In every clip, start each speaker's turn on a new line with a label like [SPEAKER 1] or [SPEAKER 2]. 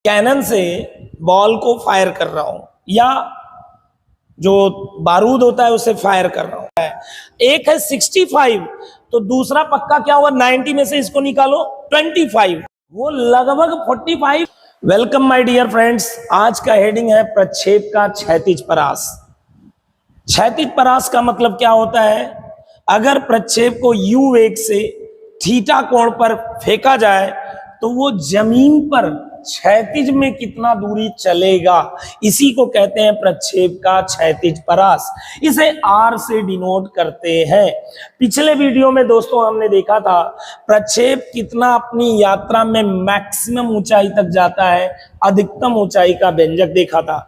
[SPEAKER 1] Cannon से ball को fire कर रहा हूं या जो बारूद होता है उसे फायर कर रहा हूं। एक है 65 तो दूसरा पक्का क्या हुआ, 90 में से इसको निकालो 25, वो लगभग 45। वेलकम माय डियर फ्रेंड्स, आज का हेडिंग है प्रक्षेप का क्षैतिज परास। क्षैतिज परास का मतलब क्या होता है? अगर प्रक्षेप को u वेग से थीटा कोण पर फेंका जाए तो वो जमीन पर क्षैतिज में कितना दूरी चलेगा, इसी को कहते हैं प्रक्षेप का क्षैतिज परास। इसे r से डिनोट करते हैं। पिछले वीडियो में दोस्तों हमने देखा था प्रक्षेप कितना अपनी यात्रा में मैक्सिमम ऊंचाई तक जाता है, अधिकतम ऊंचाई का व्यंजक देखा था।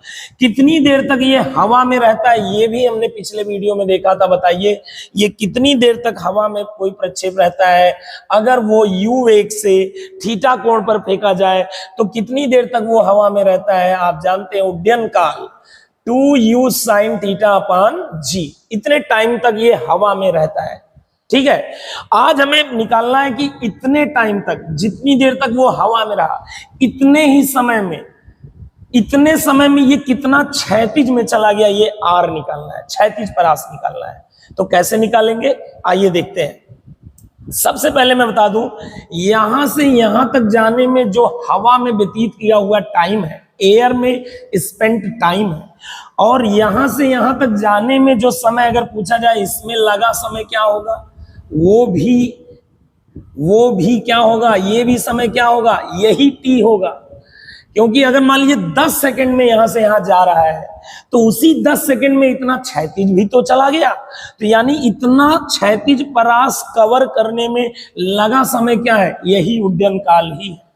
[SPEAKER 1] कितनी देर तक ये हवा में रहता है ये भी हमने पिछले वीडियो में देखा था। बताइए ये कितनी देर तक हवा में कोई प्रक्षेप रहता है? अगर वो u वेग से थीटा कोण पर फेंका जाए तो कितनी देर तक वो हवा में रहता है? आप जानते हैं उड्डयन काल 2u sin theta upon g, इतने टाइम तक ये हवा में रहता है। ठीक है, आज हमें निकालना है कि इतने टाइम तक, जितनी देर तक वो हवा में रहा, इतने ही समय में, इतने समय में ये कितना क्षैतिज में चला गया, ये r निकालना है, क्षैतिज परास निकालना है। तो कैसे निकालेंगे आइए देखते हैं। सबसे पहले मैं बता दूं, यहां से यहां तक जाने में जो हवा में व्यतीत किया हुआ टाइम है, एयर में स्पेंट टाइम है, और यहां से यहां तक जाने में जो समय अगर पूछा जाए इसमें लगा समय क्या होगा, वो भी क्या होगा, ये भी समय क्या होगा, यही t होगा। क्योंकि अगर मान लीजिए 10 सेकंड में यहां से यहां जा रहा है तो उसी 10 सेकंड में इतना क्षैतिज भी तो चला गया, तो यानी इतना क्षैतिज परास कवर करने में लगा समय क्या है, यही उड्डयन काल ही है।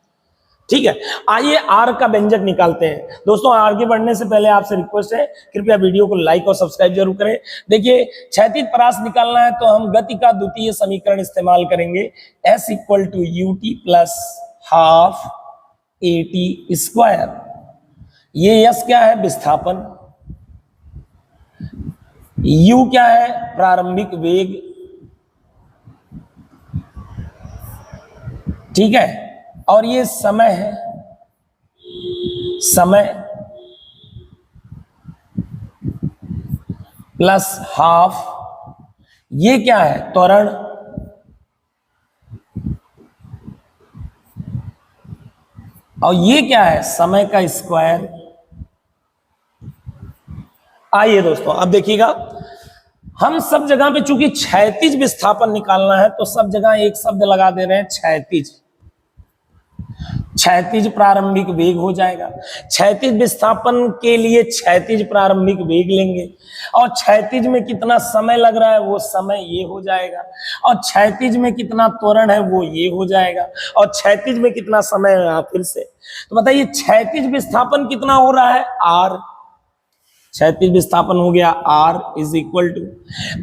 [SPEAKER 1] ठीक है, आइए r का व्यंजक निकालते हैं। दोस्तों आगे बढ़ने से पहले आपसे रिक्वेस्ट है, कृपया वीडियो को लाइक और सब्सक्राइब जरूर करें। देखिए क्षैतिज परास निकालना है तो हम गति का द्वितीय समीकरण इस्तेमाल करेंगे, s equal to ut plus half at square. ये s क्या है, विस्थापन, u क्या है, प्रारंभिक वेग, ठीक है, और ये समय है, समय प्लस हाफ, ये क्या है, त्वरण, और ये क्या है, समय का स्क्वायर। आइए दोस्तों अब देखिएगा, हम सब जगह पे चूंकि क्षैतिज विस्थापन निकालना है तो सब जगह एक शब्द लगा दे रहे हैं, क्षैतिज। क्षैतिज प्रारंभिक वेग हो जाएगा, क्षैतिज विस्थापन के लिए क्षैतिज प्रारंभिक वेग लेंगे, और क्षैतिज में कितना समय लग रहा है वो समय ये हो जाएगा, और क्षैतिज में कितना त्वरण है वो ये हो जाएगा, और क्षैतिज में कितना समय है फिर से। तो बताइए क्षैतिज विस्थापन कितना हो रहा है, r। क्षैतिज विस्थापन हो गया r इज इक्वल टू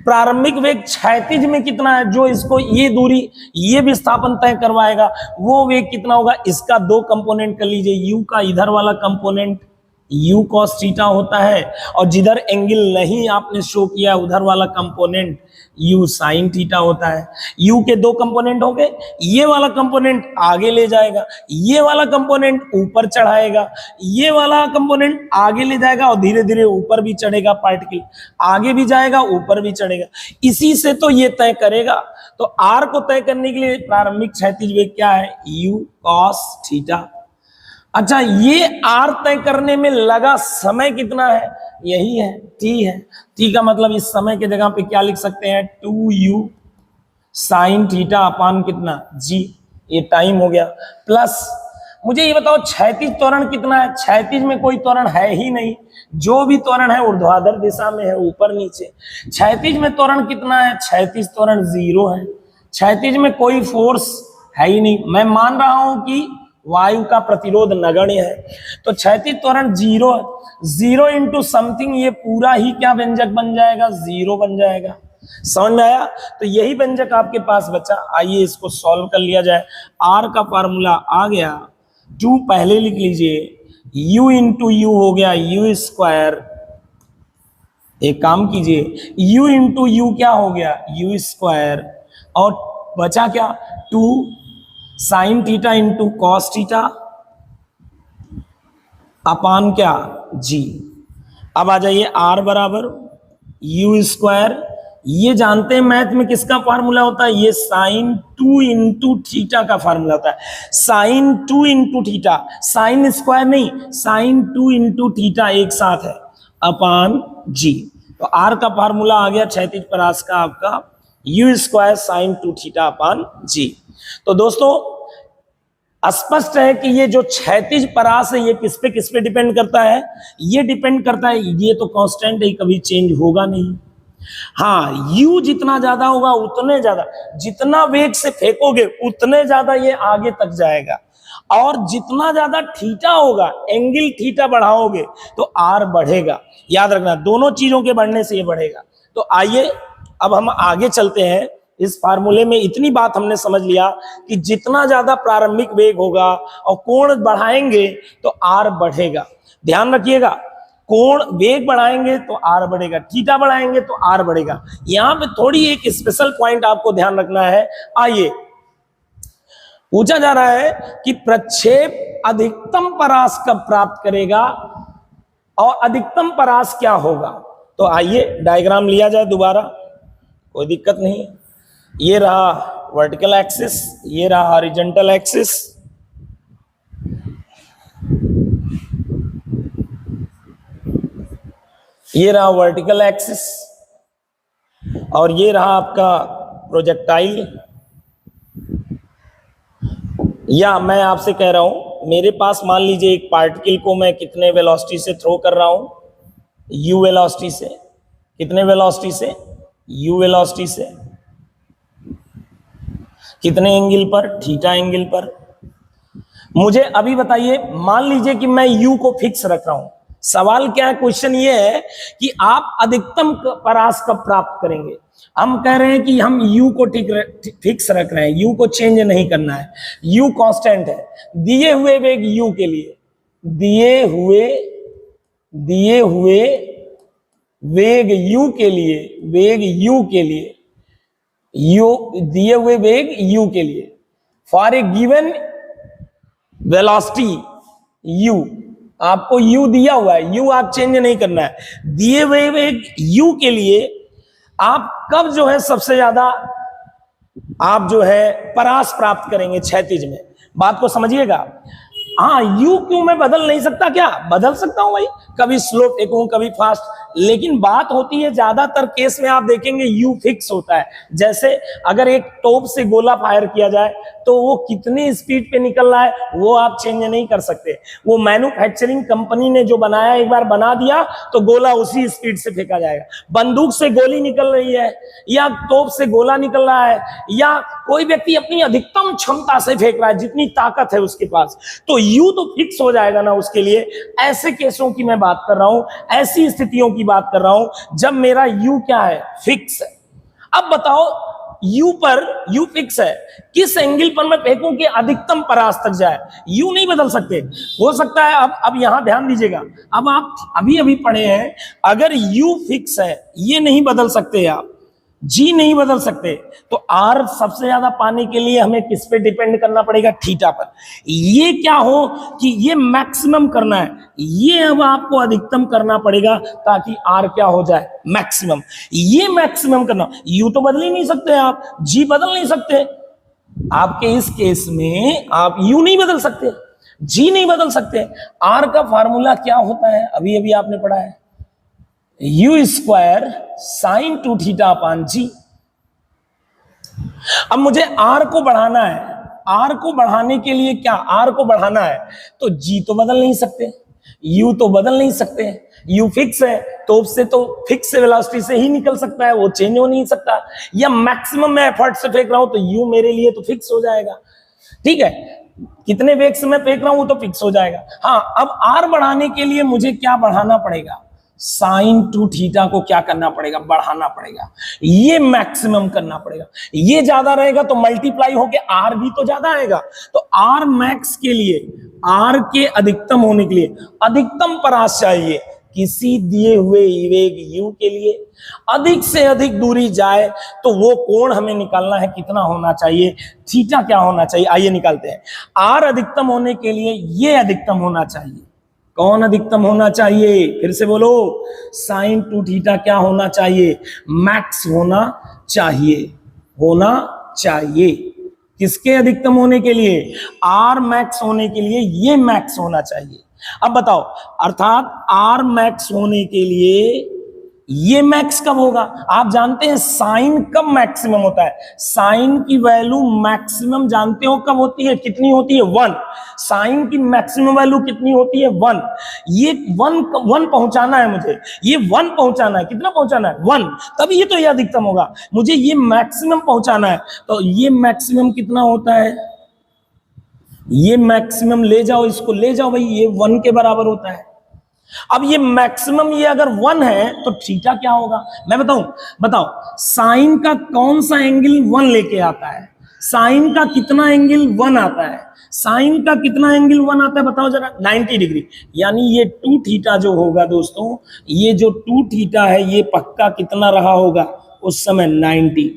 [SPEAKER 1] प्रारंभिक वेग क्षैतिज में कितना है, जो इसको ये दूरी ये विस्थापन तय करवाएगा वो वेग कितना होगा, इसका दो कंपोनेंट कर लीजिए, u का इधर वाला कंपोनेंट u cos थीटा होता है, और जिधर एंगल नहीं आपने शो किया उधर वाला कंपोनेंट u sin थीटा होता है। u के दो कंपोनेंट हो गए, ये वाला कंपोनेंट आगे ले जाएगा, ये वाला कंपोनेंट ऊपर चढ़ाएगा, ये वाला कंपोनेंट आगे ले जाएगा और धीरे धीरे ऊपर भी चढ़ेगा, पार्टिकल आगे भी जाएगा ऊपर भी चढ़ेगा, इसी से तो ये तय करेगा। तो r को तय करने के लिए प्रारंभिक क्षैतिज वेग क्या है, u cos थीटा। अच्छा, ये r तय करने में लगा समय कितना है, यही है, t है। t का मतलब इस समय के जगह पे क्या लिख सकते हैं, 2u sin थीटा अपान कितना, g, ये टाइम हो गया। प्लस मुझे ये बताओ क्षैतिज त्वरण कितना है, क्षैतिज में कोई त्वरण है ही नहीं, जो भी त्वरण है ऊर्ध्वाधर दिशा में है, ऊपर नीचे। क्षैतिज में त्वरण कितना है, क्षैतिज त्वरण 0 है, क्षैतिज में कोई फोर्स है ही नहीं। मैं मान रहा हूं कि वायु का प्रतिरोध नगण्य है, तो क्षैतिज त्वरण 0 है, 0 इंटू समथिंग, ये पूरा ही क्या व्यंजक बन जाएगा, 0 बन जाएगा। समझ में आया? तो यही व्यंजक आपके पास बचा। आइए इसको सॉल्व कर लिया जाए। r का फार्मूला आ गया, 2 पहले लिख लीजिए, u इंटू यू हो गया u स्क्वायर। एक काम कीजिए, u इंटू यू क्या हो गया, u स्क्वायर, और बचा क्या, 2 sine theta into cos theta upon क्या, जी। अब आ जाइए r बराबर यू स्क्वायर, ये जानते हैं मैथ में किसका फार्मूला होता है, ये साइन 2 इंटू थीटा का फार्मूला होता है। Sine 2 into theta, sine square नहीं, साइन 2 इंटू थीटा एक साथ है, अपान जी। तो आर का फार्मूला आ गया क्षैतिज परास का आपका u square sine 2 theta upon g. तो दोस्तों स्पष्ट है कि ये जो क्षैतिज परास है ये किस पे डिपेंड करता है, ये डिपेंड करता है, ये तो कांस्टेंट है, कभी चेंज होगा नहीं। हाँ, u जितना ज्यादा होगा उतने ज्यादा, जितना वेग से फेंकोगे उतने ज्यादा ये आगे तक जाएगा, और जितना ज्यादा थीटा होगा, एंगल थीटा बढ़ाओगे तो r बढ़ेगा। याद रखना, दोनों चीजों के बढ़ने से ये बढ़ेगा। तो आइए अब हम आगे चलते हैं। इस फार्मूले में इतनी बात हमने समझ लिया कि जितना ज्यादा प्रारंभिक वेग होगा और कोण बढ़ाएंगे तो r बढ़ेगा। ध्यान रखिएगा, कोण वेग बढ़ाएंगे तो आर बढ़ेगा, थीटा बढ़ाएंगे तो आर बढ़ेगा। यहां पे थोड़ी एक स्पेशल पॉइंट आपको ध्यान रखना है। आइए, पूछा जा रहा है कि प्रक्षेप अधिकतम परास कब प्राप्त करेगा और अधिकतम परास क्या होगा। तो आइए डायग्राम लिया जाए दोबारा, कोई दिक्कत नहीं। ये रहा वर्टिकल एक्सिस, ये रहा हॉरिजॉन्टल एक्सिस, ये रहा वर्टिकल एक्सिस, और ये रहा आपका प्रोजेक्टाइल। या मैं आपसे कह रहा हूं, मेरे पास मान लीजिए एक पार्टिकल को मैं कितने वेलोसिटी से थ्रो कर रहा हूं, u वेलोसिटी से। कितने वेलोसिटी से, u वेलोसिटी से। कितने एंगल पर, थीटा एंगल पर। मुझे अभी बताइए, मान लीजिए कि मैं u को फिक्स रख रहा हूं। सवाल क्या है, क्वेश्चन ये है कि आप अधिकतम परास कब प्राप्त करेंगे। हम कह रहे हैं कि हम u को फिक्स रख रहे हैं, u को चेंज नहीं करना है, u कांस्टेंट है। दिए हुए वेग u के लिए, दिए हुए वेग u के लिए, वेग u के लिए, दिए हुए वेग u के लिए, for a given velocity u, आपको u दिया हुआ है, u आप चेंज नहीं करना है। दिए हुए वेग u के लिए आप कब जो है सबसे ज्यादा आप जो है परास प्राप्त करेंगे क्षैतिज में। बात को समझिएगा। हाँ, u क्यों मैं बदल नहीं सकता, क्या बदल सकता हूं भाई, कभी स्लो फेंकूं कभी फास्ट, लेकिन बात होती है ज्यादातर केस में आप देखेंगे u फिक्स होता है। जैसे अगर एक टोप से गोला फायर किया जाए तो वो कितनी स्पीड पे निकल रहा है वो आप चेंज नहीं कर सकते। वो मैन्युफैक्चरिंग कंपनी ने जो बनाया, एक बार बना दिया तो गोला उसी स्पीड से फेंका जाएगा। बंदूक से गोली निकल रही है या तोप से गोला निकल रहा है, या कोई व्यक्ति अपनी अधिकतम क्षमता से फेंक रहा है, जितनी ताकत है उसके पास, तो यू तो फिक्स हो जाएगा ना उसके लिए। ऐसे केसों की मैं बात कर रहा हूं, ऐसी स्थितियों की बात कर रहा हूं जब मेरा यू क्या है, फिक्स है। अब बताओ, यू पर, यू फिक्स है, किस एंगल पर मैं फेंकूं कि अधिकतम परास तक जाए। यू नहीं बदल सकते। हो सकता है अब यहां ध्यान दीजिएगा, अब आप अभी पढ़े हैं, अगर यू फिक्स है, ये नहीं बदल सकते आप, जी नहीं बदल सकते, तो आर सबसे ज्यादा पाने के लिए हमें किस पे डिपेंड करना पड़ेगा, थीटा पर। ये क्या हो कि ये मैक्सिमम करना है, ये अब आपको अधिकतम करना पड़ेगा ताकि आर क्या हो जाए, मैक्सिमम। ये मैक्सिमम करना, यू तो बदल ही नहीं सकते आप, जी बदल नहीं सकते। आपके इस केस में आप यू नहीं बदल सकते, जी नहीं बदल सकते। आर का फार्मूला क्या होता है, अभी अभी आपने पढ़ा है, u square sine 2 theta upon g. अब मुझे आर को बढ़ाना है, आर को बढ़ाने के लिए क्या, आर को बढ़ाना है तो जी तो बदल नहीं सकते, यू तो बदल नहीं सकते, यू फिक्स है तो उससे तो फिक्स वेलोसिटी से ही निकल सकता है, वो चेंज हो नहीं सकता। या मैक्सिमम मैं एफर्ट से फेंक रहा हूं तो यू मेरे लिए तो फिक्स हो जाएगा। ठीक है, कितने वेग से मैं फेंक रहा हूं वो तो फिक्स हो जाएगा। हाँ, अब आर बढ़ाने के लिए मुझे क्या बढ़ाना पड़ेगा, साइन 2 थीटा को क्या करना पड़ेगा, बढ़ाना पड़ेगा, ये मैक्सिमम करना पड़ेगा। ये ज्यादा रहेगा तो मल्टीप्लाई होके आर भी तो ज्यादा आएगा। तो आर मैक्स के लिए, आर के अधिकतम होने के लिए अधिकतम परास चाहिए किसी दिए हुए वेग u के लिए। अधिक से अधिक दूरी जाए तो वो कोण हमें निकालना है, कितना होना चाहिए, थीटा क्या होना चाहिए। आइए निकालते हैं। आर अधिकतम होने के लिए ये अधिकतम होना चाहिए, कौन अधिकतम होना चाहिए? फिर से बोलो, साइन टू थीटा क्या होना चाहिए? मैक्स होना चाहिए, होना चाहिए। किसके अधिकतम होने के लिए? आर मैक्स होने के लिए ये मैक्स होना चाहिए। अब बताओ, अर्थात आर मैक्स होने के लिए ये मैक्स कब होगा? आप जानते हैं साइन कब मैक्सिमम होता है? साइन की वैल्यू मैक्सिमम जानते हो कब होती है? कितनी होती है? 1। साइन की मैक्सिमम वैल्यू कितनी होती है? 1। ये 1 पहुंचाना है मुझे, ये 1 पहुंचाना है। कितना पहुंचाना है? 1। तभी ये तो ये अधिकतम होगा। मुझे ये मैक्सिमम पहुंचाना है, तो ये मैक्सिमम कितना होता है? ये मैक्सिमम ले जाओ, इसको ले जाओ भाई, ये 1 के बराबर होता है। अब ये मैक्सिमम ये अगर 1 है तो थीटा क्या होगा? मैं बताऊं? बताओ, साइन का कौन सा एंगल 1 लेके आता है? साइन का कितना एंगल 1 आता है? साइन का कितना एंगल 1 आता है बताओ जरा? 90 डिग्री। यानी ये 2 थीटा जो होगा दोस्तों, ये जो 2 थीटा है ये पक्का कितना रहा होगा उस समय? 90।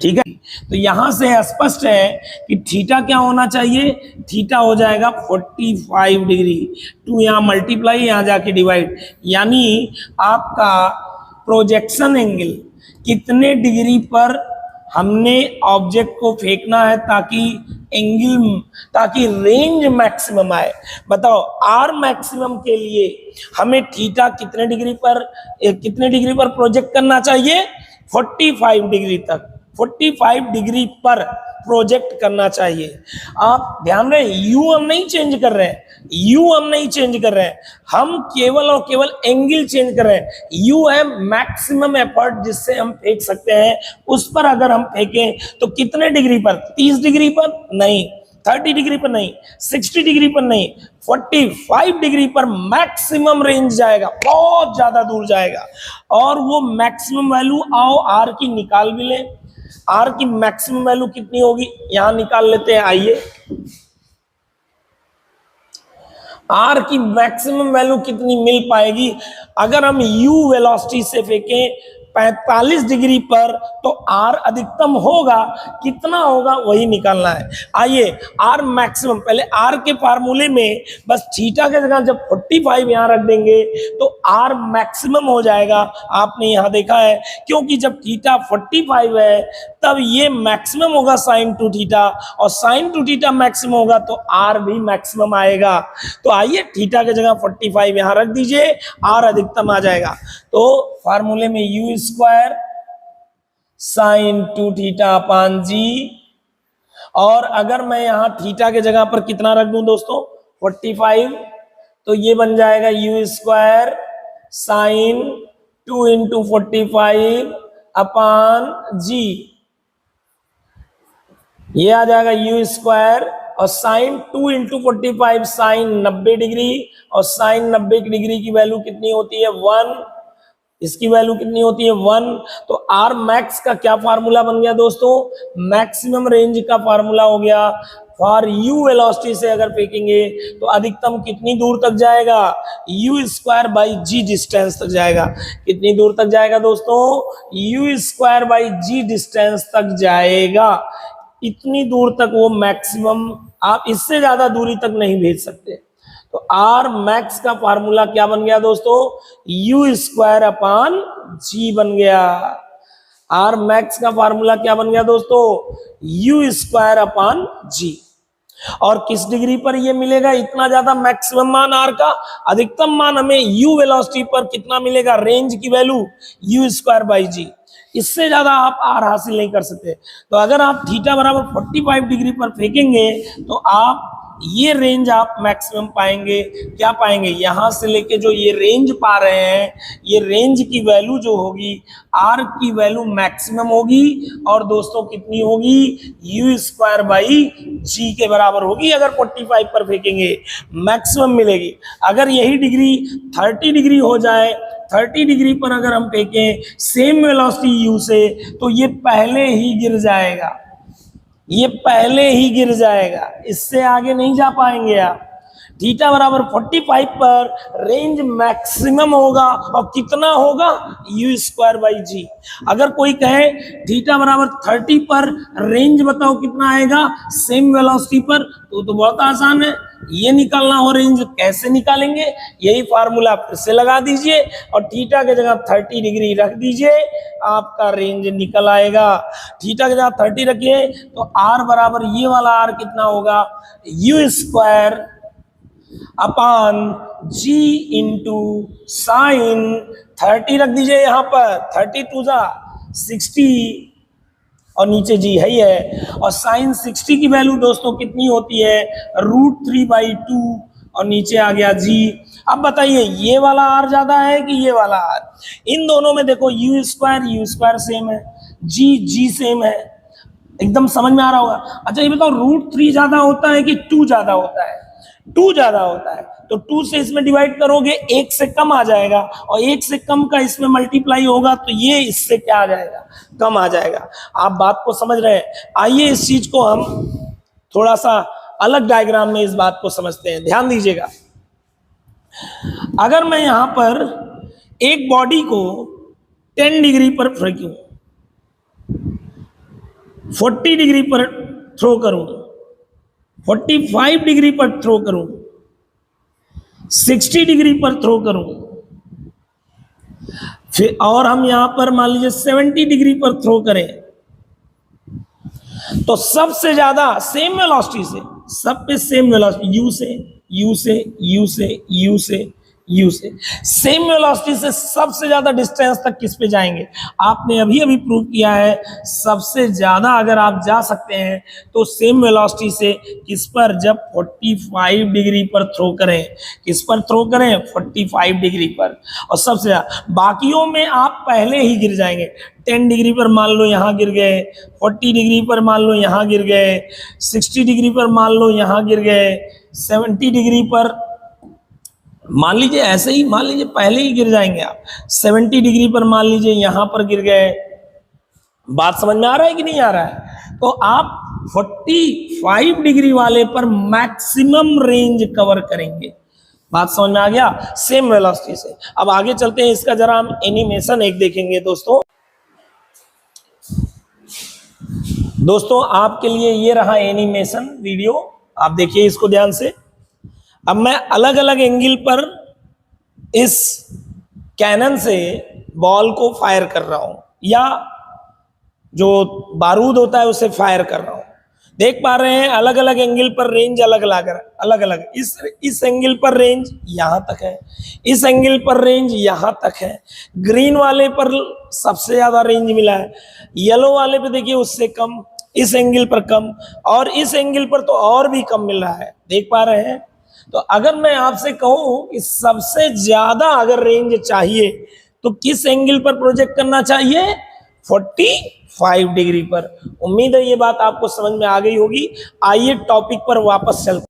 [SPEAKER 1] ठीक है, तो यहां से स्पष्ट है कि थीटा क्या होना चाहिए? थीटा हो जाएगा 45 डिग्री। 2 यहां मल्टीप्लाई, यहां जाके डिवाइड, यानी आपका प्रोजेक्शन एंगल कितने डिग्री पर हमने ऑब्जेक्ट को फेंकना है ताकि रेंज मैक्सिमम आए। बताओ, आर मैक्सिमम के लिए हमें थीटा कितने डिग्री पर प्रोजेक्ट करना चाहिए? 45 डिग्री तक, 45 डिग्री पर प्रोजेक्ट करना चाहिए। आप ध्यान रहे, यू हम नहीं चेंज कर रहे हैं, हम केवल और केवल एंगल चेंज कर रहे हैं। यू है मैक्सिमम एफर्ट जिससे हम फेंक सकते हैं, उस पर अगर हम फेंकें तो कितने डिग्री पर? 30 डिग्री पर नहीं, 30 डिग्री पर नहीं, 60 डिग्री पर नहीं, 45 डिग्री पर मैक्सिमम रेंज जाएगा, बहुत ज्यादा दूर जाएगा। और वो मैक्सिमम वैल्यू आओ आर की निकाल भी लें। आर की मैक्सिमम वैल्यू कितनी होगी? यहां निकाल लेते हैं, आइए। आर की मैक्सिमम वैल्यू कितनी मिल पाएगी अगर हम यू वेलोसिटी से फेंकें 45 डिग्री पर? तो आर अधिकतम होगा, कितना होगा वही निकालना है। आइए, आर मैक्सिमम, पहले आर के फार्मूले में बस थीटा के जगह जब 45 यहां रख देंगे तो आर मैक्सिमम हो जाएगा। आपने यहां देखा है, क्योंकि जब थीटा 45 है तब ये मैक्सिमम होगा साइन टू थीटा, और साइन टू थीटा मैक्सिमम होगा तो आर भी मैक्सिमम आएगा। तो आइए, थीटा की जगह 45 यहां रख दीजिए, आर अधिकतम आ जाएगा। तो फार्मूले में u square sine two theta upon g, और अगर मैं यहां थीटा के जगह पर कितना रख दूं दोस्तों? 45, तो ये बन जाएगा यू स्क्वायर साइन 2 इंटू 45 अपान जी। ये आ जाएगा यू स्क्वायर, और साइन 2 इंटू 45 साइन 90 डिग्री, और साइन 90 डिग्री की वैल्यू कितनी होती है? 1। इसकी वैल्यू कितनी होती है? 1। तो आर मैक्स का क्या फार्मूला बन गया दोस्तों? मैक्सिमम रेंज का फार्मूला हो गया। फॉर यू वेलोसिटी से अगर फेंकेंगे तो अधिकतम कितनी दूर तक जाएगा? U square by g distance तक जाएगा। कितनी दूर तक जाएगा दोस्तों? U square by g distance तक जाएगा। इतनी दूर तक वो मैक्सिमम, आप इससे ज्यादा दूरी तक नहीं भेज सकते। तो आर मैक्स का फार्मूला क्या बन गया दोस्तों? यू स्क्वायर अपान जी बन गया। आर मैक्स का फार्मूला क्या बन गया दोस्तों? U square upon g. और किस डिग्री पर ये मिलेगा इतना ज्यादा मैक्सिमम मान आर का? अधिकतम मान हमें यू वेलोसिटी पर कितना मिलेगा? रेंज की वैल्यू यू स्क्वायर बाई जी। इससे ज्यादा आप आर हासिल नहीं कर सकते। तो अगर आप थीटा बराबर 45 डिग्री पर फेंकेंगे तो आप ये रेंज आप मैक्सिमम पाएंगे। क्या पाएंगे? यहां से लेके जो ये रेंज पा रहे हैं, ये रेंज की वैल्यू जो होगी, आर की वैल्यू मैक्सिमम होगी, और दोस्तों कितनी होगी? यू स्क्वायर बाई जी के बराबर होगी। अगर 45 पर फेंकेंगे मैक्सिमम मिलेगी। अगर यही डिग्री 30 डिग्री हो जाए, 30 डिग्री पर अगर हम फेंकें सेम वेलोसिटी यू से, तो ये पहले ही गिर जाएगा, ये पहले ही गिर जाएगा, इससे आगे नहीं जा पाएंगे आप। थीटा बराबर 45 पर रेंज मैक्सिमम होगा, और कितना होगा? यू स्क्वायर बाई जी। अगर कोई कहे थीटा बराबर 30 पर रेंज बताओ कितना आएगा सेम वेलोसिटी पर, तो बहुत आसान है। ये निकालना हो रेंज, कैसे निकालेंगे? यही फार्मूला फिर से लगा दीजिए और थीटा के जगह 30 डिग्री रख दीजिए, आपका रेंज निकल आएगा। थीटा के जगह 30 रखिए तो आर बराबर ये वाला आर कितना होगा, u square upon g into sine 30 रख दीजिए यहाँ पर, 30 टू जा 60 और नीचे जी है ही है, और साइन 60 की वैल्यू दोस्तों कितनी होती है, √3/2 और नीचे आ गया जी। अब बताइए ये वाला आर ज्यादा है कि ये वाला आर? इन दोनों में देखो यू स्क्वायर सेम है, जी सेम है, एकदम समझ में आ रहा होगा। अच्छा ये बताओ √3 ज्यादा होता है कि 2 ज्यादा होता है? 2 ज्यादा होता है, तो 2 से इसमें डिवाइड करोगे 1 से कम आ जाएगा, और 1 से कम का इसमें मल्टीप्लाई होगा तो ये इससे क्या आ जाएगा, कम आ जाएगा। आप बात को समझ रहे हैं? आइए इस चीज को हम थोड़ा सा अलग डायग्राम में इस बात को समझते हैं, ध्यान दीजिएगा। अगर मैं यहां पर एक बॉडी को 10 डिग्री पर फेंकूं, 40 डिग्री पर थ्रो करूं, 45 डिग्री पर थ्रो करूं, 60 डिग्री पर थ्रो करूं, फिर और हम यहां पर मान लीजिए 70 डिग्री पर थ्रो करें, तो सबसे ज्यादा सेम वेलोसिटी से, सब पे सेम वेलोसिटी, यू से सेम वेलोसिटी से सबसे ज्यादा डिस्टेंस तक किस पे जाएंगे? आपने अभी अभी प्रूव किया है सबसे ज्यादा अगर आप जा सकते हैं तो सेम वेलोसिटी से किस पर, जब 45 डिग्री पर थ्रो करें। किस पर थ्रो करें? 45 डिग्री पर। और सबसे ज्यादा बाकियों में आप पहले ही गिर जाएंगे। 10 डिग्री पर मान लो यहां गिर गए, 40 डिग्री पर मान लो यहां गिर गए, 60 डिग्री पर मान लो यहां गिर गए, 70 डिग्री पर मान लीजिए, ऐसे ही मान लीजिए पहले ही गिर जाएंगे आप। 70 डिग्री पर मान लीजिए यहां पर गिर गए। बात समझ में आ रहा है कि नहीं आ रहा है? तो आप 45 डिग्री वाले पर मैक्सिमम रेंज कवर करेंगे। बात समझ में आ गया? सेम वेलोसिटी से। अब आगे चलते हैं, इसका जरा हम एनिमेशन एक देखेंगे दोस्तों। दोस्तों आपके लिए ये रहा एनिमेशन वीडियो, आप देखिए इसको ध्यान से। अब मैं अलग अलग एंगल पर इस कैनन से बॉल को फायर कर रहा हूं, या जो बारूद होता है उसे फायर कर रहा हूं। देख पा रहे हैं अलग अलग एंगल पर रेंज अलग अलग। इस एंगल पर रेंज यहां तक है, इस एंगल पर रेंज यहां तक है। ग्रीन वाले पर सबसे ज्यादा रेंज मिला है, येलो वाले पे देखिए उससे कम, इस एंगल पर कम, और इस एंगल पर तो और भी कम मिल रहा है। देख पा रहे हैं? तो अगर मैं आपसे कहूं कि सबसे ज्यादा अगर रेंज चाहिए तो किस एंगल पर प्रोजेक्ट करना चाहिए? 45 डिग्री पर। उम्मीद है ये बात आपको समझ में आ गई होगी। आइए टॉपिक पर वापस चलते।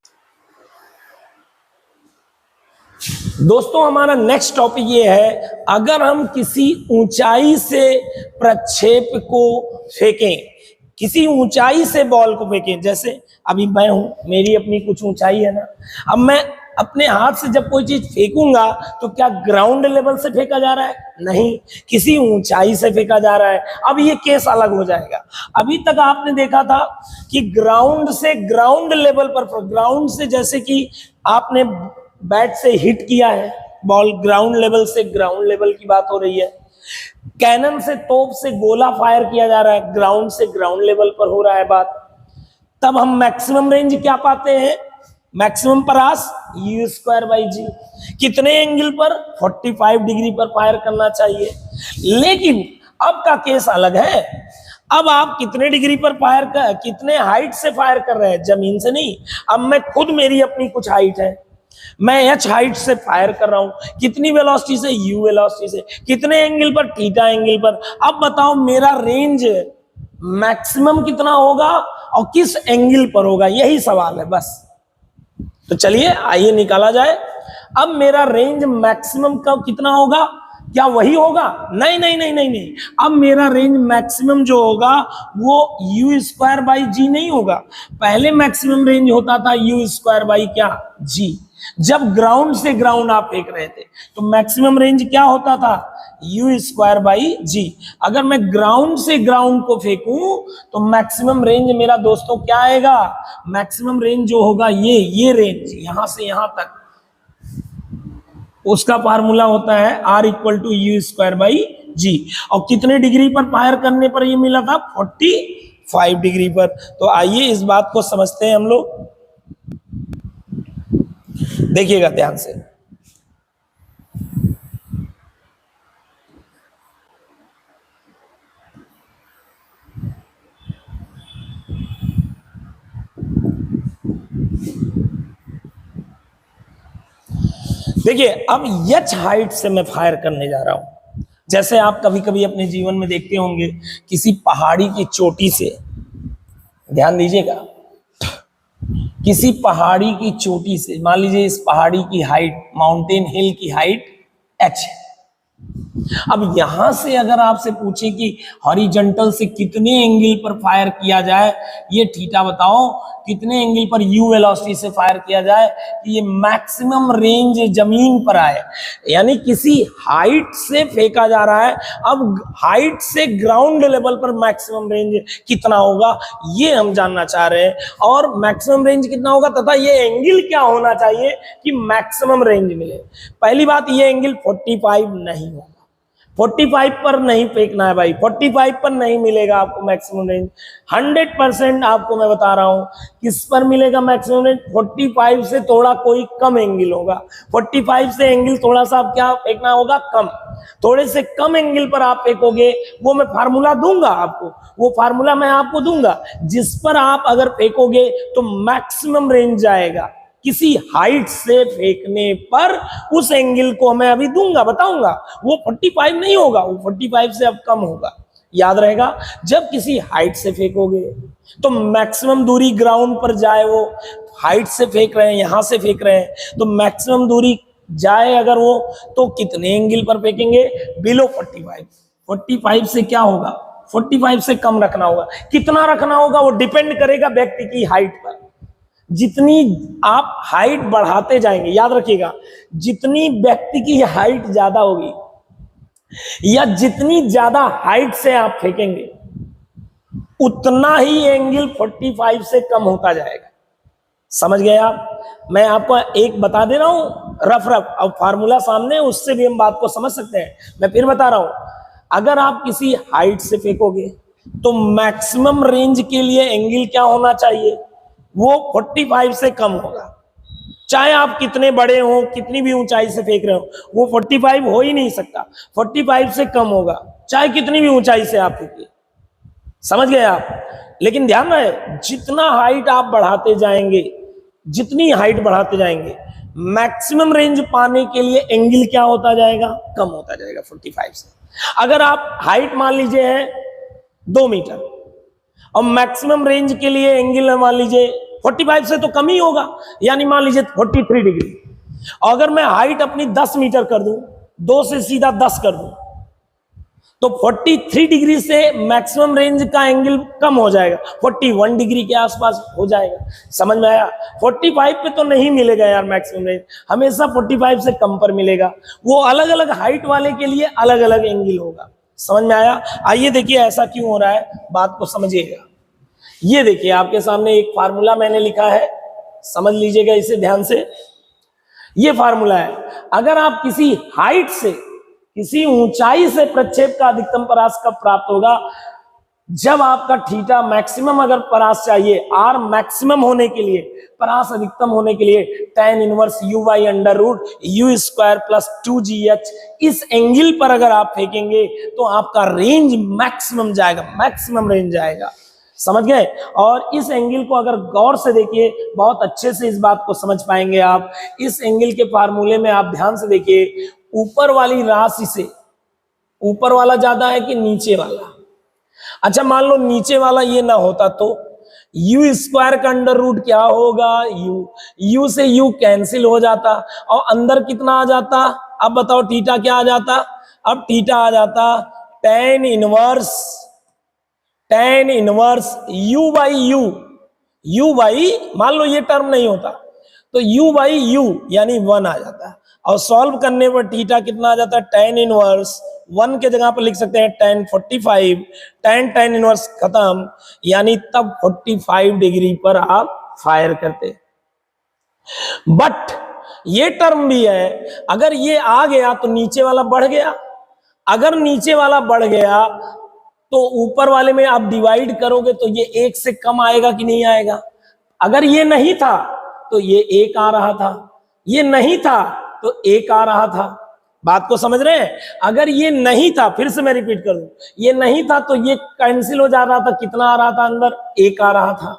[SPEAKER 1] दोस्तों हमारा नेक्स्ट टॉपिक ये है, अगर हम किसी ऊंचाई से प्रक्षेप को फेंकें, किसी ऊंचाई से बॉल को फेंकें, जैसे अभी मैं हूं, मेरी अपनी कुछ ऊंचाई है ना, अब मैं अपने हाथ से जब कोई चीज फेंकूंगा तो क्या ग्राउंड लेवल से फेंका जा रहा है? नहीं, किसी ऊंचाई से फेंका जा रहा है। अब ये केस अलग हो जाएगा। अभी तक आपने देखा था कि ग्राउंड से ग्राउंड लेवल पर, ग्राउंड से जैसे कि आपने बैट से हिट किया है बॉल, ग्राउंड लेवल से ग्राउंड लेवल की बात हो रही है। कैनन से, तोप से गोला फायर किया जा रहा है, ग्राउंड से ग्राउंड लेवल पर हो रहा है बात। तब हम मैक्सिमम रेंज क्या पाते हैं? मैक्सिमम परास u²/g। कितने एंगल पर? 45 डिग्री पर फायर करना चाहिए। लेकिन अब का केस अलग है। अब आप कितने डिग्री पर फायर कर, कितने हाइट से फायर कर रहे हैं? जमीन से नहीं। अब मैं खुद, मेरी अपनी कुछ हाइट है, मैं h हाइट से फायर कर रहा हूं। कितनी वेलोसिटी से? u वेलोसिटी से। कितने एंगल पर? थीटा एंगल पर। अब बताओ मेरा रेंज मैक्सिमम कितना होगा और किस एंगल पर होगा? यही सवाल है बस। तो चलिए आइए निकाला जाए। अब मेरा रेंज मैक्सिमम का कितना होगा? क्या वही होगा? नहीं नहीं नहीं नहीं नहीं। अब मेरा रेंज मैक्सिमम जो होगा वो u²/g नहीं होगा। पहले मैक्सिमम रेंज होता था u²/g। जब ग्राउंड से ग्राउंड आप फेंक रहे थे तो मैक्सिमम रेंज क्या होता था? यू स्क्वायर बाई जी। अगर मैं ग्राउंड से ग्राउंड को फेंकूं तो मैक्सिमम रेंज मेरा दोस्तों क्या आएगा, मैक्सिमम रेंज जो होगा ये रेंज यहां से यहां तक, उसका फार्मूला होता है R equal to u square by g. और कितने डिग्री पर फायर करने पर ये मिला था, 45 डिग्री पर। तो आइए इस बात को समझते हैं हम लोग, देखिएगा ध्यान से। देखिए अब एच हाइट से मैं फायर करने जा रहा हूं। जैसे आप कभी कभी अपने जीवन में देखते होंगे किसी पहाड़ी की चोटी से, ध्यान दीजिएगा, किसी पहाड़ी की चोटी से, मान लीजिए इस पहाड़ी की हाइट, माउंटेन हिल की हाइट एच है। अब यहां से अगर आपसे पूछे कि हॉरिजॉन्टल से कितने एंगल पर फायर किया जाए, ये थीटा बताओ, कितने एंगल पर यू वेलोसिटी से फायर किया जाए कि ये मैक्सिमम रेंज जमीन पर आए, यानी किसी हाइट से फेंका जा रहा है। अब हाइट से ग्राउंड लेवल पर मैक्सिमम रेंज कितना होगा ये हम जानना चाह रहे हैं, और मैक्सिमम रेंज कितना होगा तथा ये एंगल क्या होना चाहिए कि मैक्सिमम रेंज मिले। पहली बात, ये एंगल 45 नहीं होगा, 45 पर नहीं फेंकना है भाई, 45 पर नहीं मिलेगा आपको मैक्सिमम रेंज। 100% आपको मैं बता रहा हूं किस पर मिलेगा मैक्सिमम रेंज, 45 से थोड़ा कोई कम एंगल होगा। 45 से एंगल थोड़ा सा क्या फेंकना होगा, कम, थोड़े से कम एंगल पर आप फेंकोगे। वो मैं फार्मूला दूंगा आपको, वो फार्मूला मैं आपको दूंगा जिस पर आप अगर फेंकोगे तो मैक्सिमम रेंज जाएगा। किसी हाइट से फेंकने पर उस एंगल को मैं अभी दूंगा, बताऊंगा, वो 45 नहीं होगा, वो 45 से अब कम होगा। याद रहेगा, जब किसी हाइट से फेंकोगे तो मैक्सिमम दूरी ग्राउंड पर जाए। वो हाइट से फेंक रहे हैं, यहां से फेंक रहे हैं, तो मैक्सिमम दूरी जाए अगर वो, तो कितने एंगल पर फेंकेंगे, बिलो 45। 45 से क्या होगा, 45 से कम रखना होगा। कितना रखना होगा वो डिपेंड करेगा व्यक्ति की हाइट पर। जितनी आप हाइट बढ़ाते जाएंगे, याद रखिएगा, जितनी व्यक्ति की हाइट ज्यादा होगी या जितनी ज्यादा हाइट से आप फेंकेंगे उतना ही एंगल 45 से कम होता जाएगा। समझ गए आप? मैं आपको एक बता दे रहा हूं रफ, अब फार्मूला सामने, उससे भी हम बात को समझ सकते हैं। मैं फिर बता रहा हूं, अगर आप किसी हाइट से फेंकोगे तो मैक्सिमम रेंज के लिए एंगल क्या होना चाहिए, वो 45 से कम होगा। चाहे आप कितने बड़े हो, कितनी भी ऊंचाई से फेंक रहे हो, वो 45 हो ही नहीं सकता, 45 से कम होगा, चाहे कितनी भी ऊंचाई से आप फेंकिए। समझ गए आप? लेकिन ध्यान रहे, जितना हाइट आप बढ़ाते जाएंगे, जितनी हाइट बढ़ाते जाएंगे, मैक्सिमम रेंज पाने के लिए एंगल क्या होता जाएगा, कम होता जाएगा 45 से। अगर आप हाइट मान लीजिए है 2 मीटर और मैक्सिमम रेंज के लिए एंगल मान लीजिए 45 से तो कम ही होगा, यानी मान लीजिए 43 डिग्री। और अगर मैं हाइट अपनी 10 मीटर कर दूं, 2 से सीधा 10 कर दूं, तो 43 डिग्री से मैक्सिमम रेंज का एंगल कम हो जाएगा, 41 डिग्री के आसपास हो जाएगा। समझ में आया? 45 पे तो नहीं मिलेगा यार मैक्सिमम रेंज, हमेशा 45 से कम पर मिलेगा। वो अलग अलग हाइट वाले के लिए अलग अलग एंगल होगा। समझ में आया? आइए देखिए ऐसा क्यों हो रहा है, बात को समझिएगा। ये देखिए आपके सामने एक फार्मूला मैंने लिखा है, समझ लीजिएगा इसे ध्यान से। ये फार्मूला है, अगर आप किसी हाइट से, किसी ऊंचाई से प्रक्षेप का अधिकतम परास कब प्राप्त होगा, जब आपका थीटा मैक्सिमम अगर परास चाहिए, आर मैक्सिमम होने के लिए, परास अधिकतम होने के लिए tan inverse u by under root u square plus 2gh, इस एंगल पर अगर आप फेंकेंगे तो आपका रेंज मैक्सिमम जाएगा, मैक्सिमम रेंज जाएगा। समझ गए? और इस एंगल को अगर गौर से देखिए, बहुत अच्छे से इस बात को समझ पाएंगे आप। इस एंगल के फार्मूले में आप ध्यान से देखिए, ऊपर वाली राशि से ऊपर वाला ज्यादा है कि नीचे वाला? अच्छा मान लो नीचे वाला ये ना होता तो यू स्क्वायर का अंडर रूट क्या होगा, यू से यू कैंसिल हो जाता और अंदर कितना आ जाता, अब बताओ थीटा क्या आ जाता, अब थीटा आ जाता tan inverse u by you by, मान लो ये टर्म नहीं होता तो u बाई यू यानी 1 आ जाता, और सॉल्व करने पर थीटा कितना आ जाता, tan इनवर्स 1 के जगह पर लिख सकते हैं tan 45, tan इनवर्स खत्म, यानी तब 45 डिग्री पर आप फायर करते। बट ये टर्म भी है, अगर ये आ गया तो नीचे वाला बढ़ गया, अगर नीचे वाला बढ़ गया तो ऊपर वाले में आप डिवाइड करोगे तो ये 1 से कम आएगा कि नहीं आएगा। अगर ये नहीं था तो ये 1 आ रहा था, ये नहीं था तो 1 आ रहा था। बात को समझ रहे हैं? अगर ये नहीं था, फिर से मैं रिपीट करूं, ये नहीं था तो ये कैंसिल हो जा रहा था, कितना आ रहा था अंदर, 1 आ रहा था।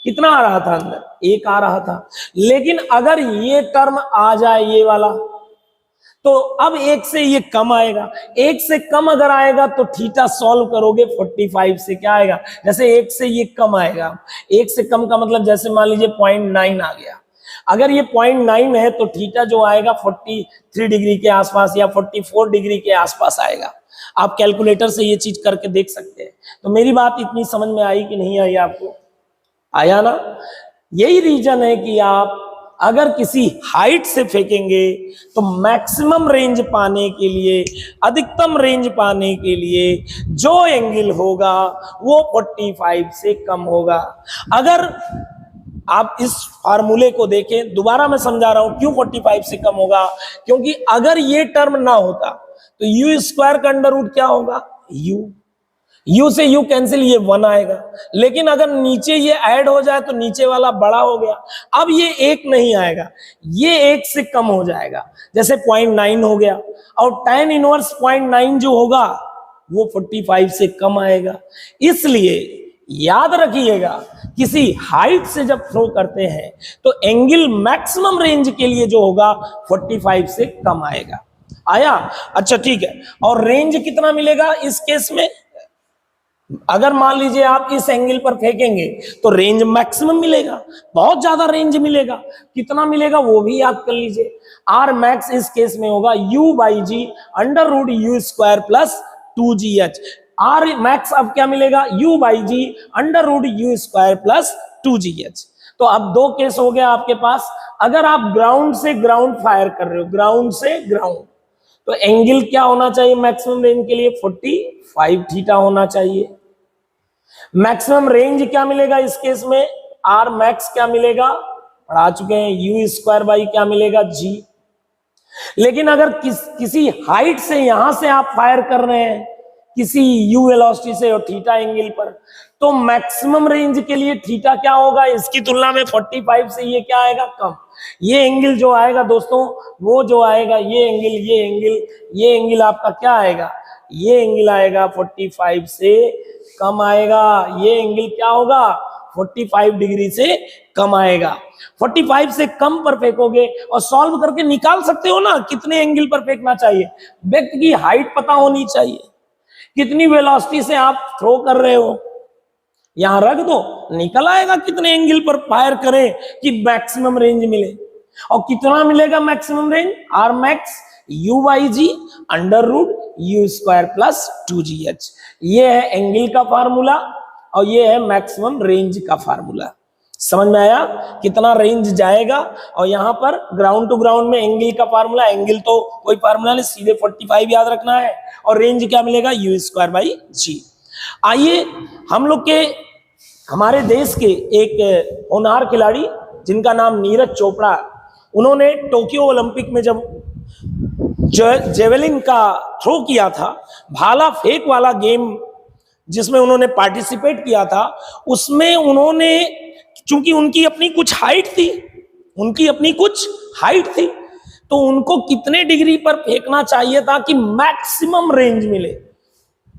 [SPEAKER 1] कितना आ रहा था अंदर, 1 आ रहा था। लेकिन अगर ये टर्म आ जाए ये वाला, तो अब 1 से ये कम आएगा, 1 से कम अगर आएगा तो थीटा सॉल्व करोगे 45 से क्या आएगा, जैसे 1 से ये कम आएगा, 1 से कम का मतलब जैसे मान लीजिए 0.9 आ गया, अगर ये 0.9 है तो थीटा जो आएगा 43 डिग्री के आसपास या 44 डिग्री के आसपास आएगा। आप कैलकुलेटर से ये चीज करके देख सकते हैं। तो मेरी बात इतनी समझ में आई कि नहीं आई आपको? आया ना? यही रीजन है कि आप अगर किसी हाइट से फेंकेंगे तो मैक्सिमम रेंज पाने के लिए, अधिकतम रेंज पाने के लिए जो एंगल होगा वो 45 से कम होगा। अगर आप इस फार्मूले को देखें, दोबारा मैं समझा रहा हूं क्यों 45 से कम होगा, क्योंकि अगर ये टर्म ना होता तो यू स्क्वायर का अंडर रूट क्या होगा, यू से यू कैंसिल, ये 1 आएगा। लेकिन अगर नीचे ये ऐड हो जाए तो नीचे वाला बड़ा हो गया, अब ये 1 नहीं आएगा, ये 1 से कम हो जाएगा, जैसे 0.9 हो गया, और tan इनवर्स 0.9 जो होगा वो 45 से कम आएगा। इसलिए याद रखिएगा, किसी हाइट से जब थ्रो करते हैं तो एंगल मैक्सिमम रेंज के लिए जो होगा 45 से कम आएगा। आया? अच्छा ठीक है। और रेंज कितना मिलेगा इस केस में? अगर मान लीजिए आप इस एंगल पर फेंकेंगे तो रेंज मैक्सिमम मिलेगा, बहुत ज्यादा रेंज मिलेगा। कितना मिलेगा वो भी याद कर लीजिए। आर मैक्स इस केस में होगा u by g under root u square plus 2gh। R max अब क्या मिलेगा, u by g under root u square plus 2gh। तो अब 2 केस हो गया आपके पास। अगर आप ग्राउंड से ग्राउंड फायर कर रहे हो, ग्राउंड से ग्राउंड, तो एंगल क्या होना चाहिए मैक्सिमम रेंज के लिए, 45 थीटा होना चाहिए। मैक्सिमम रेंज क्या मिलेगा इस केस में, आर मैक्स क्या मिलेगा, पढ़ा चुके हैं, यू स्क्वायर बाई क्या मिलेगा, जी। लेकिन अगर किसी हाइट से यहां से आप फायर कर रहे हैं किसी यू वेलोसिटी से और थीटा एंगल पर, तो मैक्सिमम रेंज के लिए थीटा क्या होगा, इसकी तुलना में 45 से ये क्या आएगा, कम। ये एंगल जो आएगा दोस्तों, वो जो आएगा ये एंगल आपका क्या आएगा, ये एंगल आएगा 45 से कम आएगा। ये एंगल क्या होगा, 45 डिग्री से कम आएगा। 45 से कम पर फेंकोगे और सॉल्व करके निकाल सकते हो ना कितने एंगल पर फेंकना चाहिए। व्यक्ति की हाइट पता होनी चाहिए, कितनी वेलोसिटी से आप थ्रो कर रहे हो, यहां रख दो, निकल आएगा कितने एंगल पर फायर करें कि मैक्सिमम रेंज मिले। और कितना मिलेगा maximum range, r max u by g under root u square plus 2gh। ये है एंगल का फार्मूला और ये है मैक्सिमम रेंज का फार्मूला। समझ में आया कितना रेंज जाएगा। और यहां पर ग्राउंड टू ग्राउंड में एंगल का फार्मूला, एंगल तो कोई फार्मूला नहीं, सीधे 45 याद रखना है। और रेंज क्या मिलेगा, यू स्क्वायर बाई जी। आइए हम लोग के हमारे देश के एक होनहार खिलाड़ी जिनका नाम नीरज चोपड़ा, उन्होंने टोक्यो ओलंपिक में जब जेवेलिन का थ्रो किया था, भाला फेंक वाला गेम जिसमें उन्होंने पार्टिसिपेट किया था, उसमें उन्होंने, चूंकि उनकी अपनी कुछ हाइट थी, तो उनको कितने डिग्री पर फेंकना चाहिए था कि मैक्सिमम रेंज मिले।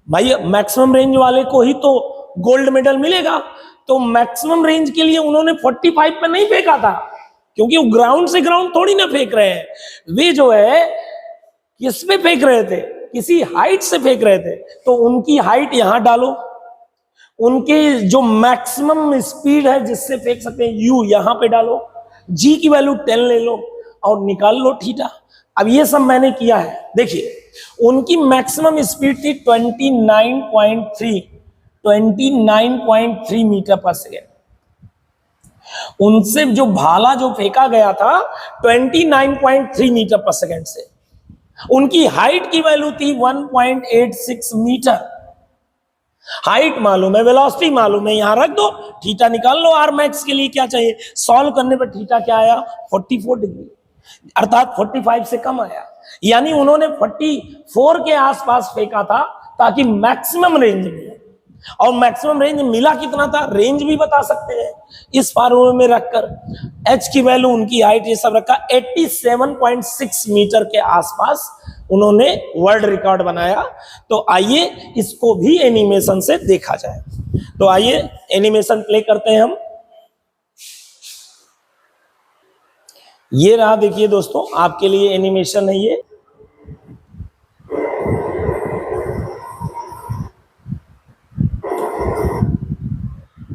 [SPEAKER 1] भाई मैक्सिमम रेंज वाले को ही तो गोल्ड मेडल मिलेगा। तो मैक्सिमम रेंज के लिए उन्होंने 45 पे नहीं फेंका था, क्योंकि वो ग्राउंड से ग्राउंड थोड़ी ना फेंक रहे हैं, वे जो है किस पे फेंक रहे थे, किसी हाइट से फेंक रहे थे। तो उनकी हाइट यहां डालो, उनके जो मैक्सिमम स्पीड है जिससे फेंक सकते हैं यू यहां पे डालो, जी की वैल्यू 10 ले लो और निकाल लो थीटा। अब ये सब मैंने किया है। देखिए उनकी मैक्सिमम स्पीड थी 29.3 मीटर पर सेकेंड। उनसे जो भाला जो फेंका गया था 29.3 मीटर पर सेकेंड से। उनकी हाइट की वैल्यू थी 1.86 मीटर। हाइट मालूम है, वेलोसिटी मालूम है, यहां रख दो, थीटा निकाल लो। आर मैक्स के लिए क्या चाहिए, सॉल्व करने पर थीटा क्या आया, 44 डिग्री, अर्थात 45 से कम आया। यानी उन्होंने 44 के आसपास फेंका था ताकि मैक्सिमम रेंज मिले। और मैक्सिमम रेंज मिला कितना था, रेंज भी बता सकते हैं इस फार्मूले में रखकर। एच की वैल्यू, उनकी हाइट, ये सब रखा, 87.6 मीटर के आसपास उन्होंने वर्ल्ड रिकॉर्ड बनाया। तो आइए इसको भी एनिमेशन से देखा जाए। तो आइए एनिमेशन प्ले करते हैं हम। ये रहा, देखिए दोस्तों, आपके लिए एनिमेशन है ये।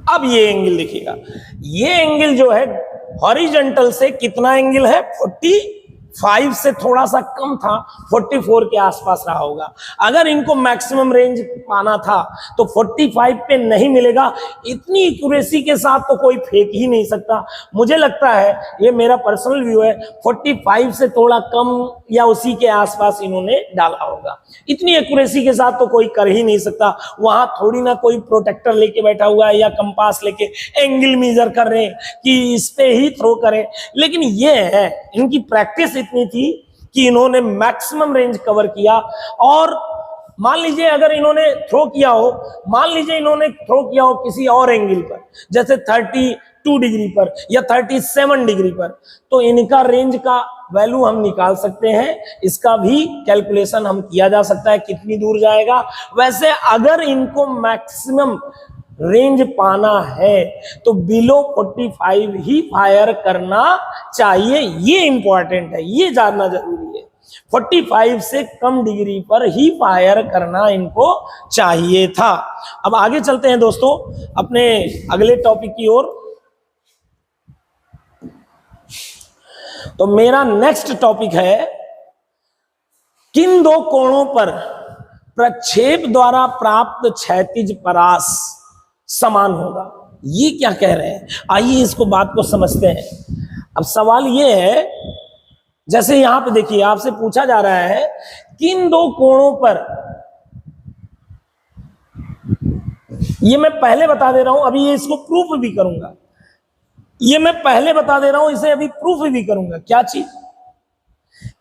[SPEAKER 1] अब ये एंगल देखिएगा, ये एंगल जो है हॉरिजॉन्टल से कितना एंगल है, 45 से थोड़ा सा कम था, 44 के आसपास रहा होगा। अगर इनको मैक्सिमम रेंज पाना था तो 45 पे नहीं मिलेगा। इतनी एक्यूरेसी के साथ तो कोई फेंक ही नहीं सकता। मुझे लगता है, ये मेरा पर्सनल व्यू है, 45 से थोड़ा कम या उसी के आसपास इन्होंने डाला होगा। इतनी एक्यूरेसी के साथ तो कोई कर ही नहीं सकता। वहां थोड़ी ना कोई प्रोटेक्टर लेके बैठा हुआ है या कंपास लेके एंगल मेजर कर रहे हैं कि इस पे ही थ्रो करें। लेकिन ये है, इनकी प्रैक्टिस इतनी थी कि इन्होंने मैक्सिमम रेंज कवर किया। और मान लीजिए अगर इन्होंने थ्रो किया हो, मान लीजिए इन्होंने थ्रो किया हो किसी और एंगल पर, जैसे 32 डिग्री पर या 37 डिग्री पर, तो इनका रेंज का वैल्यू हम निकाल सकते हैं। इसका भी कैलकुलेशन हम किया जा सकता है कितनी दूर जाएगा। वैसे अगर इनको मैक्सिमम रेंज पाना है तो बिलो 45 ही फायर करना चाहिए। ये इंपॉर्टेंट है, ये जानना जरूरी है। 45 से कम डिग्री पर ही फायर करना इनको चाहिए था। अब आगे चलते हैं दोस्तों अपने अगले टॉपिक की ओर। तो मेरा नेक्स्ट टॉपिक है, किन दो कोणों पर प्रक्षेप द्वारा प्राप्त क्षैतिज परास समान होगा। ये क्या कह रहे हैं, आइए इसको बात को समझते हैं। अब सवाल ये है, जैसे यहां पे देखिए आपसे पूछा जा रहा है किन दो कोणों पर, ये मैं पहले बता दे रहा हूं, अभी ये इसको प्रूफ भी करूंगा। ये मैं पहले बता दे रहा हूं, इसे अभी प्रूफ भी करूंगा। क्या चीज,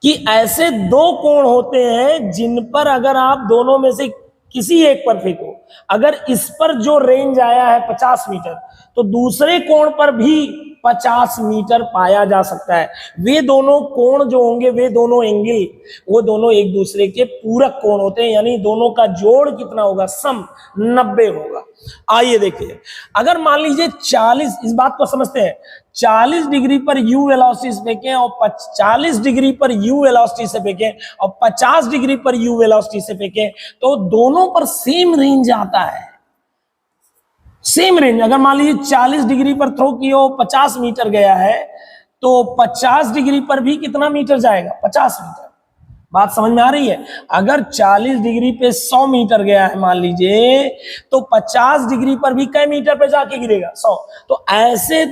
[SPEAKER 1] कि ऐसे दो कोण होते हैं जिन पर अगर आप दोनों में से किसी एक पर फेंको, अगर इस पर जो रेंज आया है 50 मीटर, तो दूसरे कोण पर भी 50 मीटर पाया जा सकता है। वे दोनों कोण जो होंगे, वे दोनों एंगल, वो दोनों एक दूसरे के पूरक कोण होते हैं। यानी दोनों का जोड़ कितना होगा, सम 90 होगा। आइए देखिए, अगर मान लीजिए 40, इस बात को समझते हैं, 40 डिग्री पर यू वेलोसिटी से फेंकें और 40 डिग्री पर यू वेलोसिटी से फेंकें और 50 डिग्री पर यू वेलोसिटी से फेंकें, तो दोनों पर सेम रेंज आता है। सेम रेंज, अगर मान लीजिए 40 डिग्री पर थ्रो किया, 50 मीटर गया है, तो 50 डिग्री पर भी कितना मीटर जाएगा, 50 मीटर। बात समझ में आ रही है। अगर 40 डिग्री पे 100 मीटर गया है मान लीजिए, तो 50 डिग्री पर भी कई मीटर पे जाके गिरेगा, 100। तो ऐसे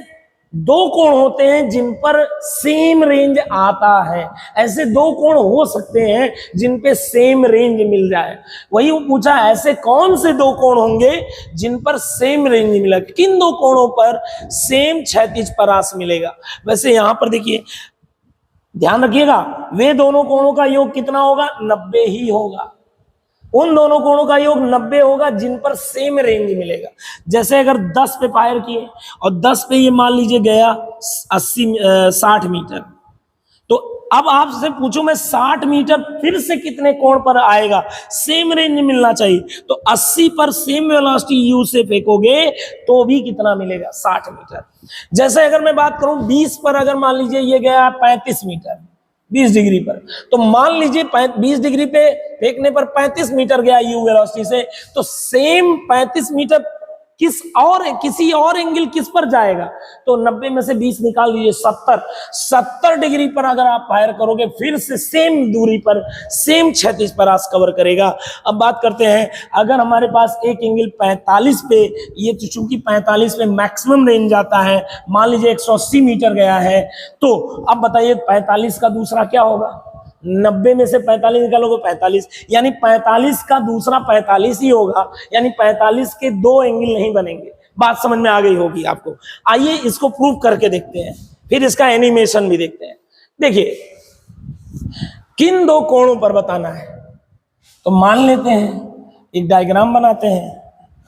[SPEAKER 1] दो कोण होते हैं जिन पर सेम रेंज आता है। ऐसे दो कोण हो सकते हैं जिन पे सेम रेंज मिल जाए। वही वो पूछा, ऐसे कौन से दो कोण होंगे जिन पर सेम रेंज मिला, किन दो कोणों पर सेम क्षैतिज परास मिलेगा। वैसे यहां पर देखिए, ध्यान रखिएगा, वे दोनों कोणों का योग कितना होगा, 90 ही होगा। उन दोनों कोणों का योग 90 होगा जिन पर सेम रेंज मिलेगा। जैसे अगर 10 पे फायर किए और 10 पे ये मान लीजिए गया 60 मीटर, तो अब आपसे पूछूं मैं 60 मीटर फिर से कितने कोण पर आएगा, सेम रेंज मिलना चाहिए। तो 80 पर सेम वेलोसिटी यू से फेंकोगे तो भी कितना मिलेगा, 60 मीटर। जैसे अगर मैं बात करूं 20 पर, अगर मान लीजिए ये गया 35 मीटर 20 डिग्री पर, तो मान लीजिए 20 डिग्री पे फेंकने पर 35 मीटर गया यू वेलोसिटी से, तो सेम 35 मीटर किसी और एंगल किस पर जाएगा, तो 90 में से 20 निकाल लीजिए, 70 डिग्री पर अगर आप फायर करोगे फिर से सेम दूरी पर सेम क्षैतिज परास कवर करेगा। अब बात करते हैं, अगर हमारे पास एक एंगल 45 पे, ये तो चूंकि 45 पे मैक्सिमम रेंज आता है, मान लीजिए 180 मीटर गया है, तो अब बताइए 45 का दूसरा क्या होगा, 90 में से 45 निकालोगे 45, यानी 45 का दूसरा 45 ही होगा, यानी 45 के दो एंगल नहीं बनेंगे। बात समझ में आ गई होगी आपको। आइए इसको प्रूव करके देखते हैं, फिर इसका एनिमेशन भी देखते हैं। देखिए किन दो कोणों पर बताना है, तो मान लेते हैं एक डायग्राम बनाते हैं।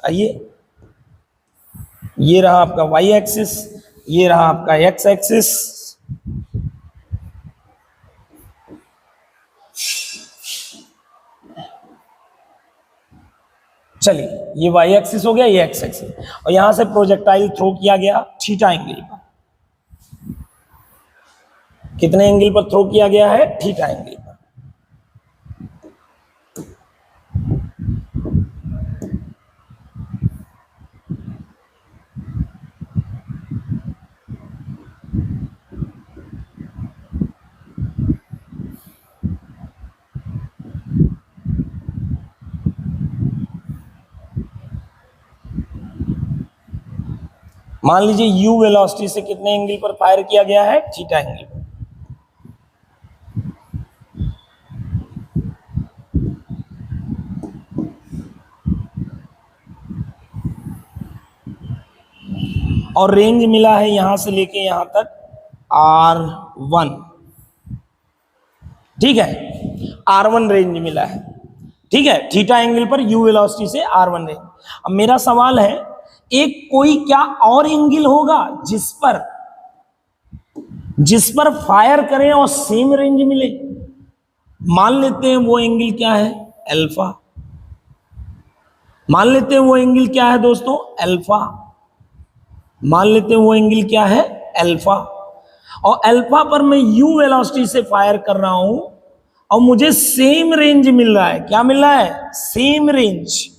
[SPEAKER 1] आइए, ये रहा आपका वाई एक्सिस, ये रहा आपका एक्स एक्सिस। चलिए ये वाई एक्सिस हो गया, ये एक्स एक्सिस, और यहां से प्रोजेक्टाइल थ्रो किया गया थीटा एंगल पर। कितने एंगल पर थ्रो किया गया है? थीटा एंगल पर। मान लीजिए u वेलोसिटी से कितने एंगल पर फायर किया गया है? थीटा एंगल पर। और रेंज मिला है यहां से लेके यहां तक R1, ठीक है, R1 रेंज मिला है, ठीक है, थीटा एंगल पर u वेलोसिटी से R1 रेंज। अब मेरा सवाल है, एक कोई क्या और एंगल होगा जिस पर फायर करें और सेम रेंज मिले? मान लेते हैं वो एंगल क्या है? अल्फा। मान लेते हैं वो एंगल क्या है दोस्तों? अल्फा। मान लेते हैं वो एंगल क्या है? अल्फा। और अल्फा पर मैं u वेलोसिटी से फायर कर रहा हूं और मुझे सेम रेंज मिल रहा है। क्या मिल रहा है? Same range.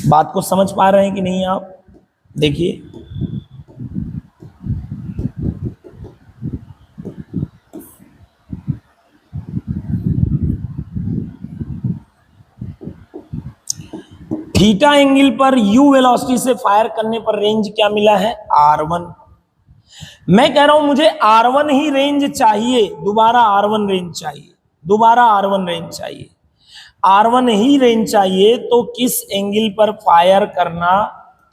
[SPEAKER 1] बात को समझ पा रहे हैं कि नहीं आप? देखिए थीटा एंगल पर u वेलोसिटी से फायर करने पर रेंज क्या मिला है? R1। मैं कह रहा हूं मुझे R1 ही रेंज चाहिए, दोबारा R1 रेंज चाहिए, दोबारा R1 रेंज चाहिए, R1 ही रेंज चाहिए, तो किस एंगल पर फायर करना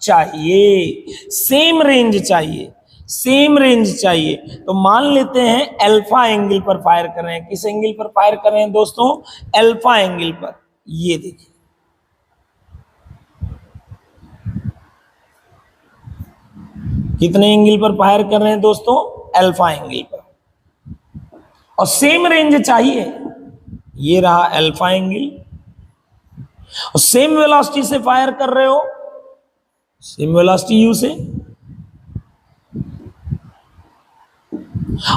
[SPEAKER 1] चाहिए? सेम रेंज चाहिए, सेम रेंज चाहिए। तो मान लेते हैं अल्फा एंगल पर फायर कर रहे हैं। किस एंगल पर फायर कर रहे हैं दोस्तों? अल्फा एंगल पर। ये देखिए कितने एंगल पर फायर कर रहे हैं दोस्तों? अल्फा एंगल पर, और सेम रेंज चाहिए। ये रहा अल्फा एंगल, और सेम वेलोसिटी से फायर कर रहे हो, सेम वेलोसिटी u से,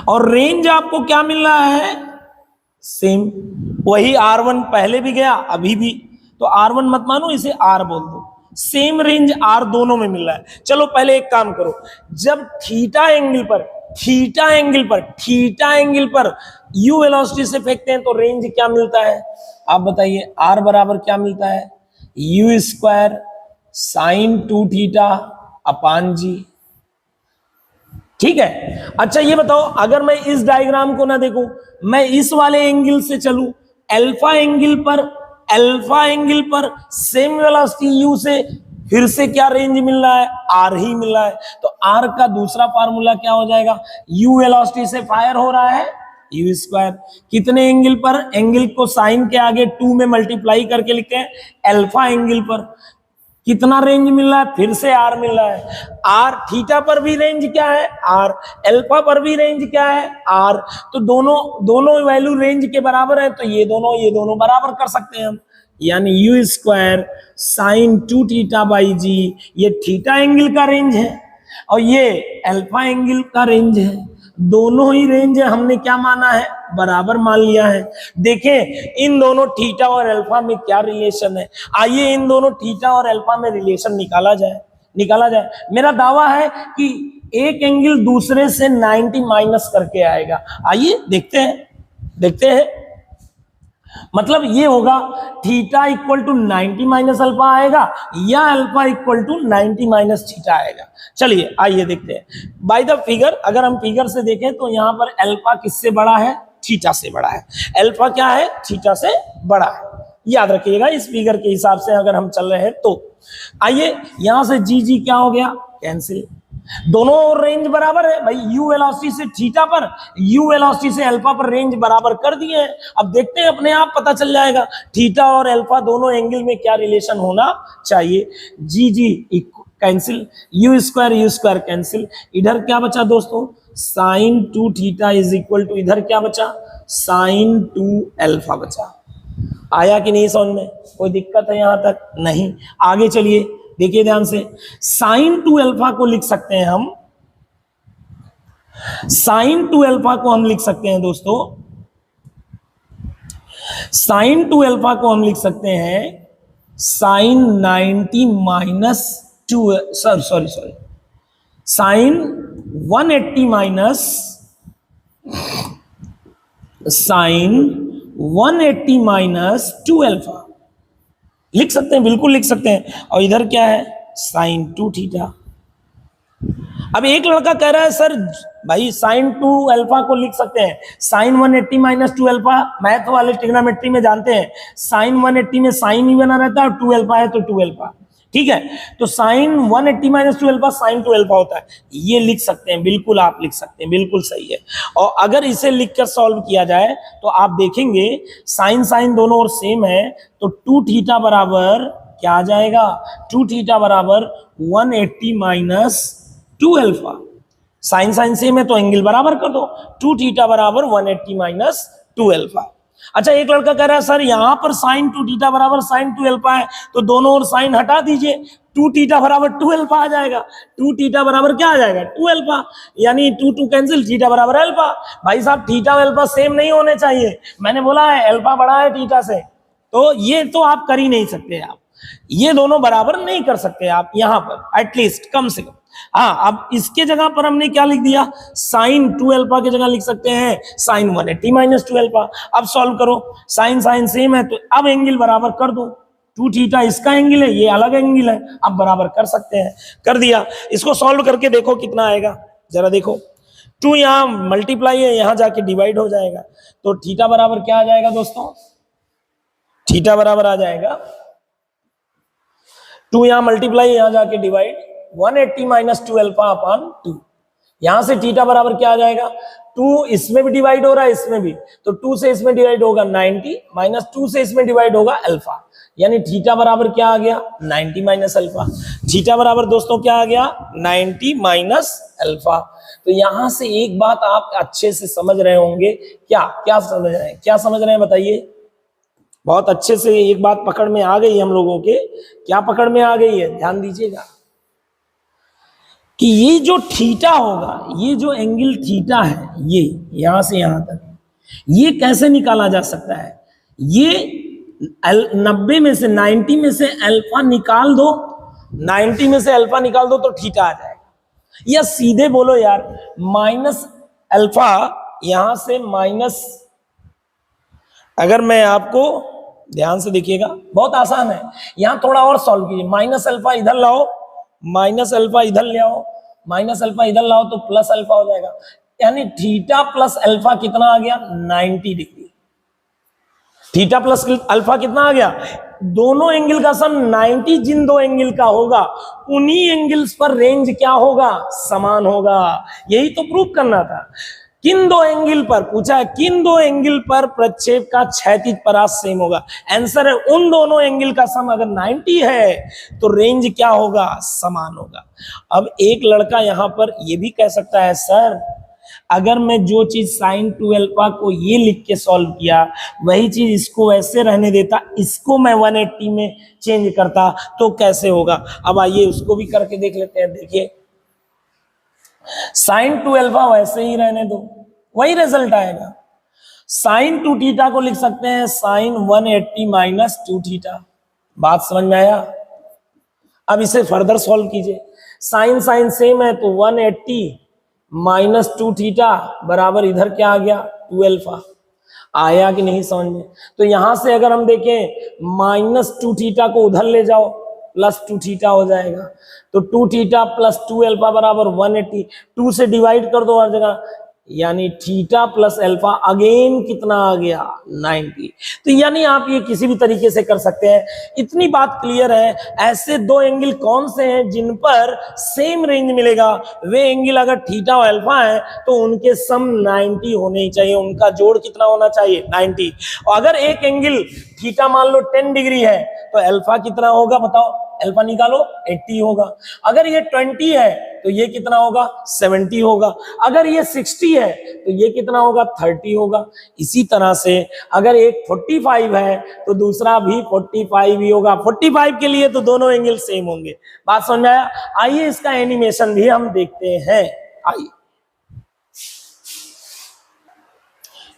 [SPEAKER 1] और रेंज आपको क्या मिल रहा है? सेम। वही R1 पहले भी गया अभी भी, तो R1 मत मानो, इसे R बोल दो। सेम रेंज R दोनों में मिल रहा है। चलो पहले एक काम करो, जब थीटा एंगल पर u वेलोसिटी से फेंकते हैं तो रेंज क्या मिलता है? आप बताइए। R बराबर क्या मिलता है? u square sine 2 theta upon g. ठीक है। अच्छा ये बताओ, अगर मैं इस डायग्राम को ना देखूं, मैं इस वाले एंगल से चलूं, अल्फा एंगल पर सेम वेलोसिटी u से, फिर से क्या रेंज मिल रहा है? R ही मिल रहा है। तो R का दूसरा फार्मूला क्या हो जाएगा? u वेलोसिटी से फायर हो रहा है, u स्क्वायर। कितने एंगल पर? एंगल को साइन के आगे 2 में मल्टीप्लाई करके लिखते हैं, अल्फा एंगल पर। कितना रेंज मिल रहा है? फिर से R मिल रहा है। R थीटा पर भी रेंज क्या है? R। अल्फा पर भी रेंज क्या है? R। तो दोनों वैल्यू रेंज के बराबर है, तो ये दोनों बराबर कर सकते हैं हम, यानी u square sine 2 theta by g, ये थीटा एंगल का रेंज है और ये अल्फा एंगल का रेंज है। दोनों ही रेंज है, हमने क्या माना है? बराबर मान लिया है। देखें इन दोनों थीटा और अल्फा में क्या रिलेशन है। आइए इन दोनों थीटा और अल्फा में रिलेशन निकाला जाए। मेरा दावा है कि एक एंगल दूसरे से 90 माइनस करके आएगा। आइए देखते हैं। मतलब ये होगा theta equal to 90 minus alpha आएगा या alpha equal to 90 minus theta आएगा। चलिए आइए देखते हैं बाय द फिगर। अगर हम फिगर से देखें तो यहां पर अल्फा किससे बड़ा है? थीटा से बड़ा है। अल्फा क्या है? थीटा से बड़ा है। याद रखिएगा इस फिगर के हिसाब से अगर हम चल रहे हैं तो। आइए यहां से जी जी क्या हो गया? कैंसिल। दोनों रेंज बराबर है भाई, यू वेलोसिटी से थीटा पर, यू वेलोसिटी से अल्फा पर रेंज बराबर कर दिए हैं। अब देखते हैं अपने आप पता चल जाएगा थीटा और अल्फा दोनों एंगल में क्या रिलेशन होना चाहिए। G g cancel, u square cancel. इधर क्या बचा दोस्तों? Sine 2 theta is equal to, इधर क्या बचा? साइन 2 अल्फा बचा। आया कि नहीं समझ में? कोई दिक्कत है यहां तक? नहीं। आगे चलिए देखिए ध्यान से, साइन 2 अल्फा को लिख सकते हैं हम, साइन 2 अल्फा को हम लिख सकते हैं दोस्तों, साइन 2 अल्फा को हम लिख सकते हैं sine 90 minus 2, sorry sine 180 minus sine 180 minus 2 alpha लिख सकते हैं, बिल्कुल लिख सकते हैं। और इधर क्या है? Sine 2 theta. अब एक लड़का कह रहा है सर भाई साइन 2 अल्फा को लिख सकते हैं, साइन 180 माइनस 2 अल्फा मैथ वाले ट्रिग्नोमेट्री में जानते हैं साइन 180 में साइन ही बना रहता है और 2 अल्फा है तो 2 अल्फा, ठीक है। तो sine 180 minus 2 alpha sine 2 alpha होता है, ये लिख सकते हैं, बिल्कुल आप लिख सकते हैं, बिल्कुल सही है। और अगर इसे लिखकर सॉल्व किया जाए तो आप देखेंगे साइन साइन दोनों और सेम है, तो 2 थीटा बराबर क्या आ जाएगा? 2 थीटा बराबर 180 minus 2 alpha. Sine sine same है तो एंगल बराबर कर दो, 2 थीटा बराबर 180 माइनस 2 अल्फा। अच्छा एक लड़का कह रहा है सर यहां पर साइन 2 थीटा बराबर साइन 2 अल्फा है, तो दोनों ओर साइन हटा दीजिए, 2 थीटा बराबर 2 अल्फा आ जाएगा। 2 थीटा बराबर क्या आ जाएगा? 2 अल्फा, यानी 2 कैंसिल, थीटा बराबर अल्फा। भाई साहब थीटा और अल्फा सेम नहीं होने चाहिए, मैंने बोला है अल्फा बड़ा है थीटा से, तो ये तो आप कर ही नहीं सकते, आप ये दोनों बराबर नहीं कर सकते आप यहां पर, एटलीस्ट कम से कम। हाँ अब इसके जगह पर हमने क्या लिख दिया? साइन 2 अल्फा की जगह लिख सकते हैं साइन 180 माइनस 2 अल्फा। अब सॉल्व करो, साइन साइन सेम है तो अब एंगल बराबर कर दो, 2 थीटा इसका एंगल है, ये अलग एंगल है, अब बराबर कर सकते हैं, कर दिया। इसको सॉल्व करके देखो कितना आएगा, जरा देखो। 2 यहां मल्टीप्लाई है, यहां जाके डिवाइड हो जाएगा, तो थीटा बराबर क्या आ जाएगा दोस्तों? थीटा बराबर आ जाएगा 2 यहां मल्टीप्लाई, यहां जाके डिवाइड, 180 माइनस 2 अल्फा अपॉन 2। यहां से थीटा बराबर क्या आ जाएगा? 2 इसमें भी डिवाइड हो रहा है इसमें भी, तो 2 से इसमें डिवाइड होगा 90 माइनस 2 से इसमें डिवाइड होगा अल्फा, यानी थीटा बराबर क्या आ गया? 90 माइनस अल्फा। थीटा बराबर दोस्तों क्या आ गया? 90 माइनस अल्फा। तो यहां से एक बात आप अच्छे से समझ रहे होंगे, क्या क्या समझ रहे हैं, क्या समझ रहे हैं बताइए? बहुत अच्छे से एक बात पकड़ में आ गई हम लोगों के, क्या पकड़ में आ गई है? ध्यान दीजिएगा कि ये जो थीटा होगा, ये जो एंगल थीटा है, ये यहां से यहां तक, ये कैसे निकाला जा सकता है? ये 90 में से 90 में से अल्फा निकाल दो, 90 में से अल्फा निकाल दो तो थीटा आ जाएगा, या सीधे बोलो यार माइनस अल्फा, यहां से माइनस, अगर मैं आपको ध्यान से देखिएगा बहुत आसान है, यहां थोड़ा और सॉल्व कीजिए, माइनस अल्फा इधर लाओ, माइनस अल्फा इधर ले आओ, माइनस अल्फा इधर लाओ तो प्लस अल्फा हो जाएगा, यानी थीटा प्लस अल्फा कितना आ गया? 90 डिग्री। थीटा प्लस अल्फा कितना आ गया? दोनों एंगल का सम 90, जिन दो एंगल का होगा उन्हीं एंगल्स पर रेंज क्या होगा? समान होगा। यही तो प्रूव करना था। किन दो एंगल पर पूछा है, किन दो एंगल पर प्रक्षेप का क्षैतिज परास सेम होगा? आंसर है उन दोनों एंगल का सम अगर 90 है तो रेंज क्या होगा? समान होगा। अब एक लड़का यहां पर यह भी कह सकता है सर अगर मैं जो चीज साइन 2 अल्फा को ये लिख के सॉल्व किया वही चीज इसको वैसे रहने देता, इसको मैं 180 में चेंज करता तो कैसे होगा? अब आइए उसको भी करके देख लेते हैं। देखिए साइन 2 अल्फा वैसे ही रहने दो, वही रिजल्ट आएगा। साइन 2 थीटा को लिख सकते हैं साइन 180 माइनस 2 थीटा। बात समझ में आया? अब इसे फर्दर सॉल्व कीजिए, साइन साइन सेम है तो 180 माइनस 2 थीटा बराबर इधर क्या आ गया? 2 अल्फा। आया कि नहीं समझ में? तो यहां से अगर हम देखें -2 थीटा को उधर ले जाओ, +2 थीटा हो जाएगा। तो 2 थीटा प्लस 2 अल्फा बराबर 180, 2 से डिवाइड कर दो हर जगह, यानी थीटा प्लस अल्फा अगेन कितना आ गया 90। तो यानी आप ये किसी भी तरीके से कर सकते हैं। इतनी बात क्लियर है। ऐसे दो एंगल कौन से हैं जिन पर सेम रेंज मिलेगा? वे एंगल अगर थीटा और अल्फा है तो उनके सम 90 होने चाहिए, उनका जोड़ कितना होना चाहिए 90। और अगर एक एंगल थीटा मान लो 10 डिग्री है तो अल्फा कितना होगा बताओ, अल्फा निकालो 80 होगा। अगर ये 20 है तो ये कितना होगा 70 होगा। अगर ये 60 है तो ये कितना होगा 30 होगा। इसी तरह से अगर एक 45 है तो दूसरा भी 45 ही होगा। 45 के लिए तो दोनों एंगल सेम होंगे। बात समझ में आया? आइए इसका एनिमेशन भी हम देखते हैं। आइए,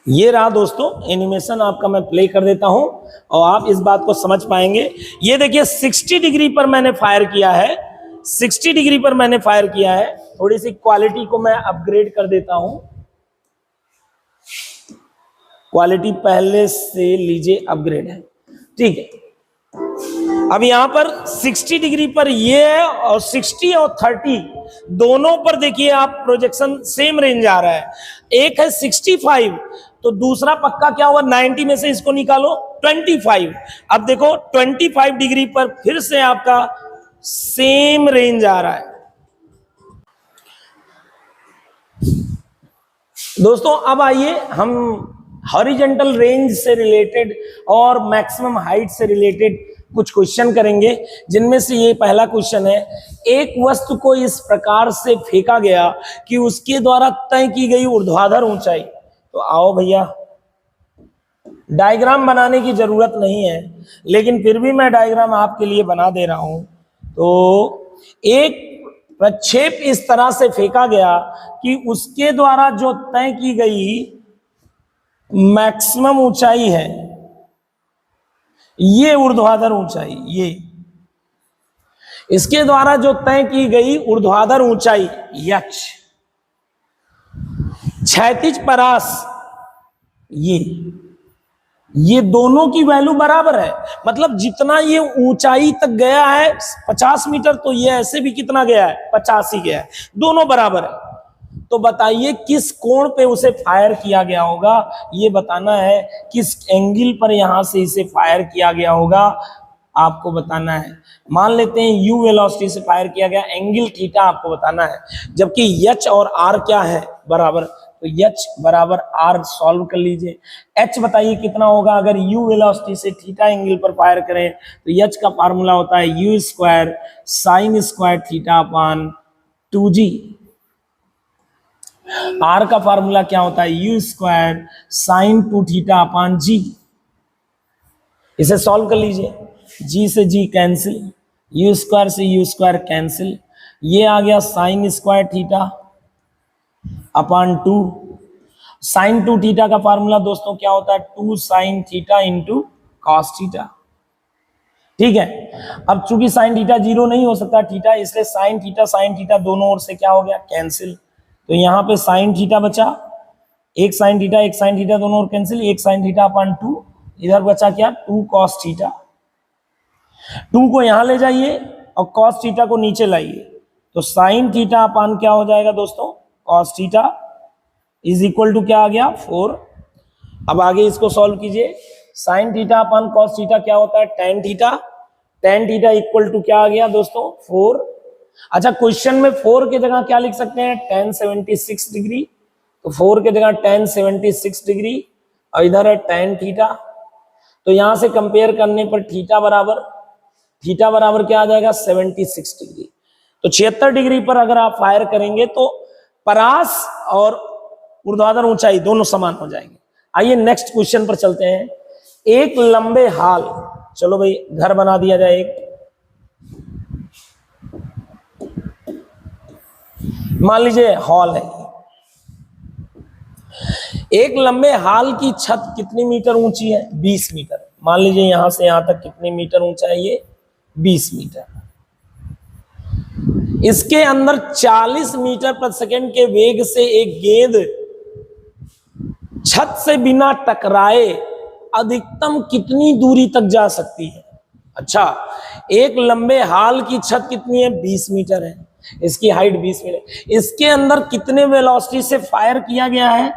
[SPEAKER 1] ये रहा दोस्तों एनिमेशन, आपका मैं प्ले कर देता हूं और आप इस बात को समझ पाएंगे। ये देखिए 60 डिग्री पर मैंने फायर किया है, 60 डिग्री पर मैंने फायर किया है। थोड़ी सी क्वालिटी को मैं अपग्रेड कर देता हूं, क्वालिटी पहले से लीजिए अपग्रेड है, ठीक है। अब यहां पर 60 डिग्री पर ये है और 60 और 30 दोनों पर देखिए आप प्रोजेक्शन सेम रेंज आ रहा है। एक है 65 तो दूसरा पक्का क्या हुआ 90 में से इसको निकालो 25। अब देखो 25 डिग्री पर फिर से आपका सेम रेंज आ रहा है। दोस्तों अब आइए हम हॉरिजॉन्टल रेंज से रिलेटेड और मैक्सिमम हाइट से रिलेटेड कुछ क्वेश्चन करेंगे, जिनमें से ये पहला क्वेश्चन है, एक वस्तु को इस प्रकार से फेंका गया कि उसके द्वारा तय की गई ऊर्ध्वाधर ऊंचाई। तो आओ भैया, डायग्राम बनाने की जरूरत नहीं है लेकिन फिर भी मैं डायग्राम आपके लिए बना दे रहा हूं। तो एक प्रक्षेप इस तरह से फेंका गया कि उसके द्वारा जो तय की गई मैक्सिमम ऊंचाई है ये ऊर्ध्वाधर ऊंचाई, ये इसके द्वारा जो तय की गई ऊर्ध्वाधर ऊंचाई यक्ष, क्षैतिज परास ये दोनों की वैल्यू बराबर है। मतलब जितना ये ऊंचाई तक गया है 50 मीटर, तो ये ऐसे भी कितना गया है 50 ही गया है, दोनों बराबर है। तो बताइए किस कोण पे उसे फायर किया गया होगा, ये बताना है। किस एंगल पर यहां से इसे फायर किया गया होगा आपको बताना है। मान लेते हैं u वेलोसिटी से फायर किया गया, एंगल थीटा आपको बताना है, जबकि h और r क्या है बराबर। तो h बराबर r सॉल्व कर लीजिए। h बताइए कितना होगा अगर u वेलोसिटी से थीटा एंगल पर फायर करें, तो h का फार्मूला होता है u square sine square theta upon 2g। r का फार्मूला क्या होता है u square sine 2 theta upon g। इसे सॉल्व कर लीजिए, g से g कैंसिल, u स्क्वायर से u स्क्वायर कैंसिल, ये आ गया sine square theta upon 2। Sine 2 theta का फार्मूला दोस्तों क्या होता है 2 sine theta into cos theta, ठीक है। अब चूंकि साइन थीटा 0 नहीं हो सकता थीटा, इसलिए साइन थीटा दोनों ओर से क्या हो गया कैंसिल। तो यहाँ पे साइन थीटा बचा, एक साइन थीटा दोनों ओर कैंसिल, एक साइन थीटा अपान 2, इधर बचा क्या 2 कॉस थीटा। 2 को यहां ले जाइए और कॉस थीटा को नीचे लाइए, तो साइन थीटा अपान क्या हो जाएगा दोस्तों cos theta is equal to क्या आ गया 4। अब आगे इसको सॉल्व कीजिए, sine theta upon cos theta क्या होता है टेन थीटा इक्वल टू क्या आ गया दोस्तों 4। अच्छा क्वेश्चन में 4 की जगह क्या लिख सकते हैं tan 76 डिग्री, तो 4 की जगह tan 76 डिग्री और इधर है tan थीटा। तो यहां से कंपेयर करने पर थीटा बराबर क्या आ जाएगा 76 डिग्री। तो 76 डिग्री पर अगर आप फायर करेंगे तो परास और ऊर्ध्वाधर ऊंचाई दोनों समान हो जाएंगे। आइए नेक्स्ट क्वेश्चन पर चलते हैं। एक लंबे हाल, चलो भाई घर बना दिया जाए। एक मान लीजिए हॉल है, एक लंबे हाल की छत कितनी मीटर ऊंची है 20 मीटर। मान लीजिए यहां से यहां तक कितनी मीटर ऊंचा है ये 20 मीटर। इसके अंदर 40 मीटर प्रति सेकंड के वेग से एक गेंद छत से बिना टकराए अधिकतम कितनी दूरी तक जा सकती है? अच्छा, एक लंबे हाल की छत कितनी है? 20 मीटर है, इसकी हाइट 20 मीटर। इसके अंदर कितने वेलोसिटी से फायर किया गया है?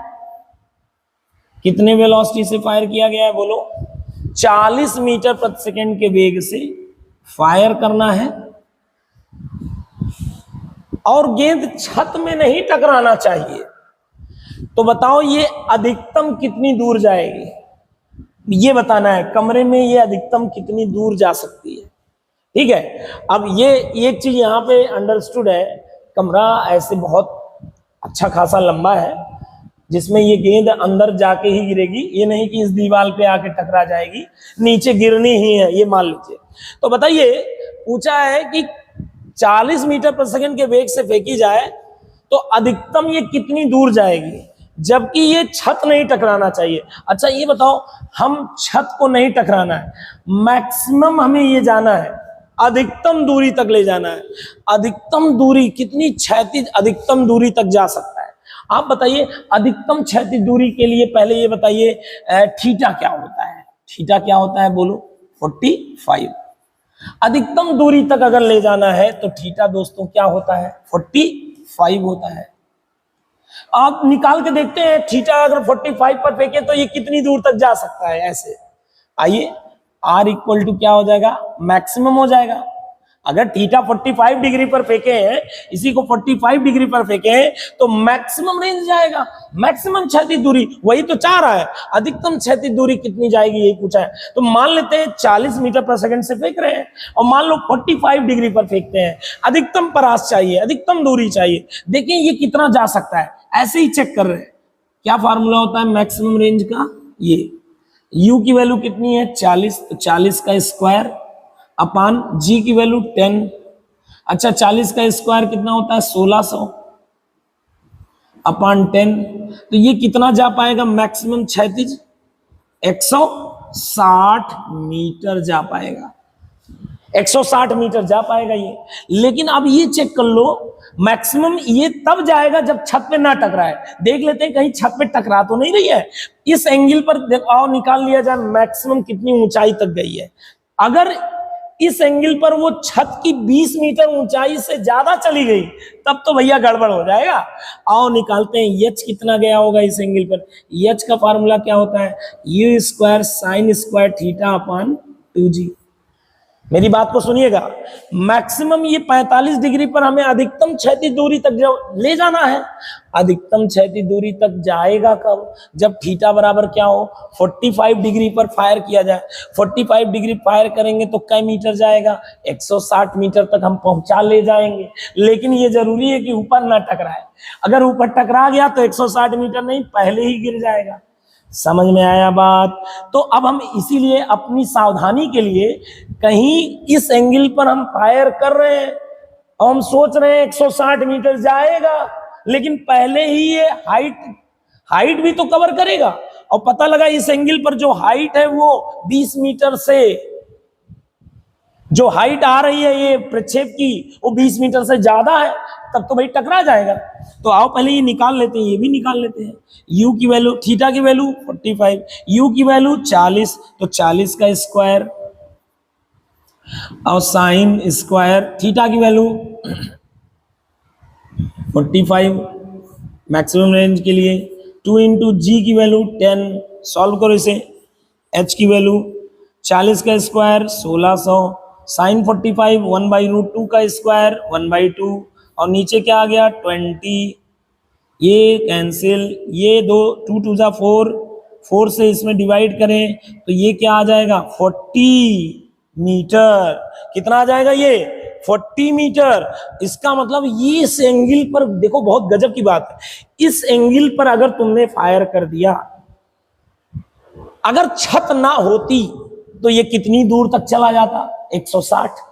[SPEAKER 1] कितने वेलोसिटी से फायर किया गया है बोलो? 40 मीटर प्रति सेकंड के वेग से फायर करना है और गेंद छत में नहीं टकराना चाहिए। तो बताओ ये अधिकतम कितनी दूर जाएगी? ये बताना है, कमरे में ये अधिकतम कितनी दूर जा सकती है। ठीक है, अब ये एक चीज यहां पे अंडरस्टूड है, कमरा ऐसे बहुत अच्छा खासा लंबा है जिसमें ये गेंद अंदर जाके ही गिरेगी, ये नहीं कि इस दीवार पे आके टकरा जाएगी, नीचे गिरनी ही है, ये मान लीजिए। तो बताइए, पूछा है कि 40 मीटर प्रति सेकंड के वेग से फेंकी जाए तो अधिकतम ये कितनी दूर जाएगी, जबकि ये छत नहीं टकराना चाहिए। अच्छा ये बताओ, हम छत को नहीं टकराना है, मैक्सिमम हमें ये जाना है, अधिकतम दूरी तक ले जाना है। अधिकतम दूरी कितनी क्षैतिज अधिकतम दूरी तक जा सकता है? आप बताइए, अधिकतम क्षैतिज दूरी के लिए पहले ये बताइए थीटा क्या होता है? थीटा क्या होता है बोलो? 45। अधिकतम दूरी तक अगर ले जाना है तो थीटा दोस्तों क्या होता है? 45 होता है। आप निकाल के देखते हैं, थीटा अगर 45 पर फेंके तो ये कितनी दूर तक जा सकता है? ऐसे आइए, R इक्वल टू क्या हो जाएगा? मैक्सिमम हो जाएगा। अगर थीटा 45 डिग्री पर फेंके हैं, इसी को 45 डिग्री पर फेंके हैं तो मैक्सिमम रेंज जाएगा, मैक्सिमम क्षैतिज दूरी। वही तो चाह रहा है, अधिकतम क्षैतिज दूरी कितनी जाएगी यही पूछा है। तो मान लेते हैं 40 मीटर पर सेकंड से फेंक रहे हैं और मान लो 45 डिग्री पर फेंकते हैं, अधिकतम परास चाहिए, अधिकतम दूरी चाहिए। देखिए ये कितना जा सकता है, ऐसे ही चेक कर रहे हैं। क्या फार्मूला होता है मैक्सिमम रेंज का? ये u की वैल्यू कितनी है? 40, तो 40 का स्क्वायर अपान g की वैल्यू 10। अच्छा, 40 का स्क्वायर कितना होता है? 1600 अपान 10। तो ये कितना जा पाएगा मैक्सिमम क्षैतिज? 160 मीटर जा पाएगा, 160 मीटर जा पाएगा ये। लेकिन अब ये चेक कर लो, मैक्सिमम ये तब जाएगा जब छत पे ना टकराए। देख लेते हैं कहीं छत पे टकरा तो नहीं रही है। इस एंगल पर आओ निकाल लिया जाए मैक्सिमम कितनी ऊंचाई तक गई है। अगर इस एंगल पर वो छत की 20 मीटर ऊंचाई से ज्यादा चली गई तब तो भैया गड़बड़ हो जाएगा। आओ निकालते हैं एच कितना गया होगा इस एंगल पर। एच का फार्मूला क्या होता है? U square sine square theta upon 2g। मेरी बात को सुनिएगा, मैक्सिमम ये 45 डिग्री पर हमें अधिकतम क्षैतिज दूरी तक ले जाना है। अधिकतम क्षैतिज दूरी तक जाएगा कब? जब थीटा बराबर क्या हो? 45 डिग्री पर फायर किया जाए। 45 डिग्री फायर करेंगे तो कै मीटर जाएगा? 160 मीटर तक हम पहुंचा ले जाएंगे। लेकिन ये जरूरी है कि ऊपर ना टकराए। अगर ऊपर टकरा गया तो 160 मीटर नहीं, पहले ही गिर जाएगा। समझ में आया बात? तो अब हम इसीलिए अपनी सावधानी के लिए कहीं इस एंगल पर हम फायर कर रहे हैं और हम सोच रहे हैं 160 मीटर जाएगा, लेकिन पहले ही ये हाइट भी तो कवर करेगा। और पता लगा इस एंगल पर जो हाइट है वो 20 मीटर से, जो हाइट आ रही है ये प्रक्षेप की वो 20 मीटर से ज्यादा है, तब तो भाई टकरा जाएगा। तो आओ पहले ये निकाल लेते हैं, ये भी निकाल लेते हैं। u की वैल्यू, थीटा की वैल्यू 45, u की वैल्यू 40, तो 40 का स्क्वायर और साइन स्क्वायर थीटा की वैल्यू 45 मैक्सिमम रेंज के लिए, 2 इंटू जी की वैल्यू 10। सॉल्व करो इसे। h की वैल्यू 40 का स्क्वायर 1600 साइन 45 1/√2 का स्क्वायर 1/2 और नीचे क्या आ गया 20। ये कैंसिल, ये 2 2 जा 4, 4 से इसमें डिवाइड करें तो ये क्या आ जाएगा 40 मीटर। कितना आ जाएगा ये 40 मीटर। इसका मतलब ये इस एंगल पर देखो, बहुत गजब की बात है, इस एंगल पर अगर तुमने फायर कर दिया, अगर छत ना होती तो ये कितनी दूर तक चला जाता 160।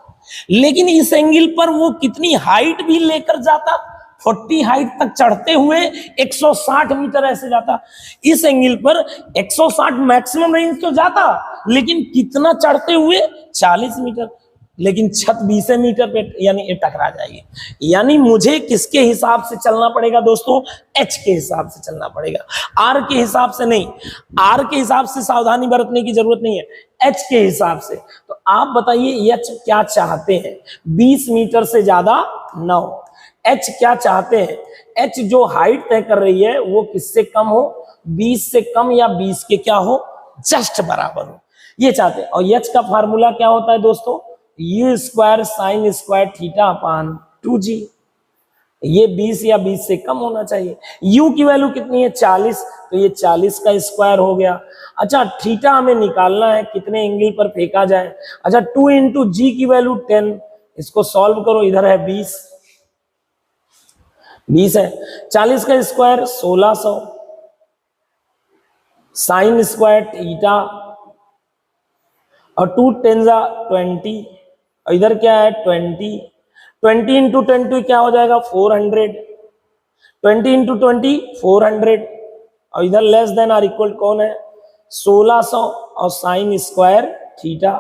[SPEAKER 1] लेकिन इस एंगल पर वो कितनी हाइट भी लेकर जाता, 40 हाइट तक चढ़ते हुए 160 मीटर ऐसे जाता। इस एंगल पर 160 मैक्सिमम रेंज तो जाता, लेकिन कितना चढ़ते हुए 40 मीटर। लेकिन छत 20 मीटर पे यानी ये टकरा जाएगी। यानी मुझे किसके हिसाब से चलना पड़ेगा दोस्तों? एच के हिसाब से चलना पड़ेगा, आर के हिसाब से नहीं। आर के हिसाब से सावधानी बरतने की जरूरत नहीं है, एच के हिसाब से। तो आप बताइए एच क्या चाहते हैं? 20 मीटर से ज्यादा न हो। एच क्या चाहते हैं? एच जो हाइट तय कर रही है वो किससे कम हो? 20 से कम या 20 के क्या हो? जस्ट बराबर हो, ये चाहते हैं। और एच का फार्मूला क्या होता है दोस्तों? U square sine square theta upon 2g। ये 20 या 20 से कम होना चाहिए। u की वैल्यू कितनी है? 40, तो ये 40 का स्क्वायर हो गया। अच्छा, थीटा हमें निकालना है, कितने एंगल पर फेंका जाए। अच्छा, 2 इंटू जी की वैल्यू 10, इसको सॉल्व करो, इधर है 20 है। 40 का स्क्वायर 1600 साइन स्क्वायर थीटा, और 2 10 20, और इधर क्या है 20 इंटू 20 क्या हो जाएगा? 400। 20 इंटू 20 400, और इधर लेस देन आर इक्वल कौन है? 1600 और sine square theta.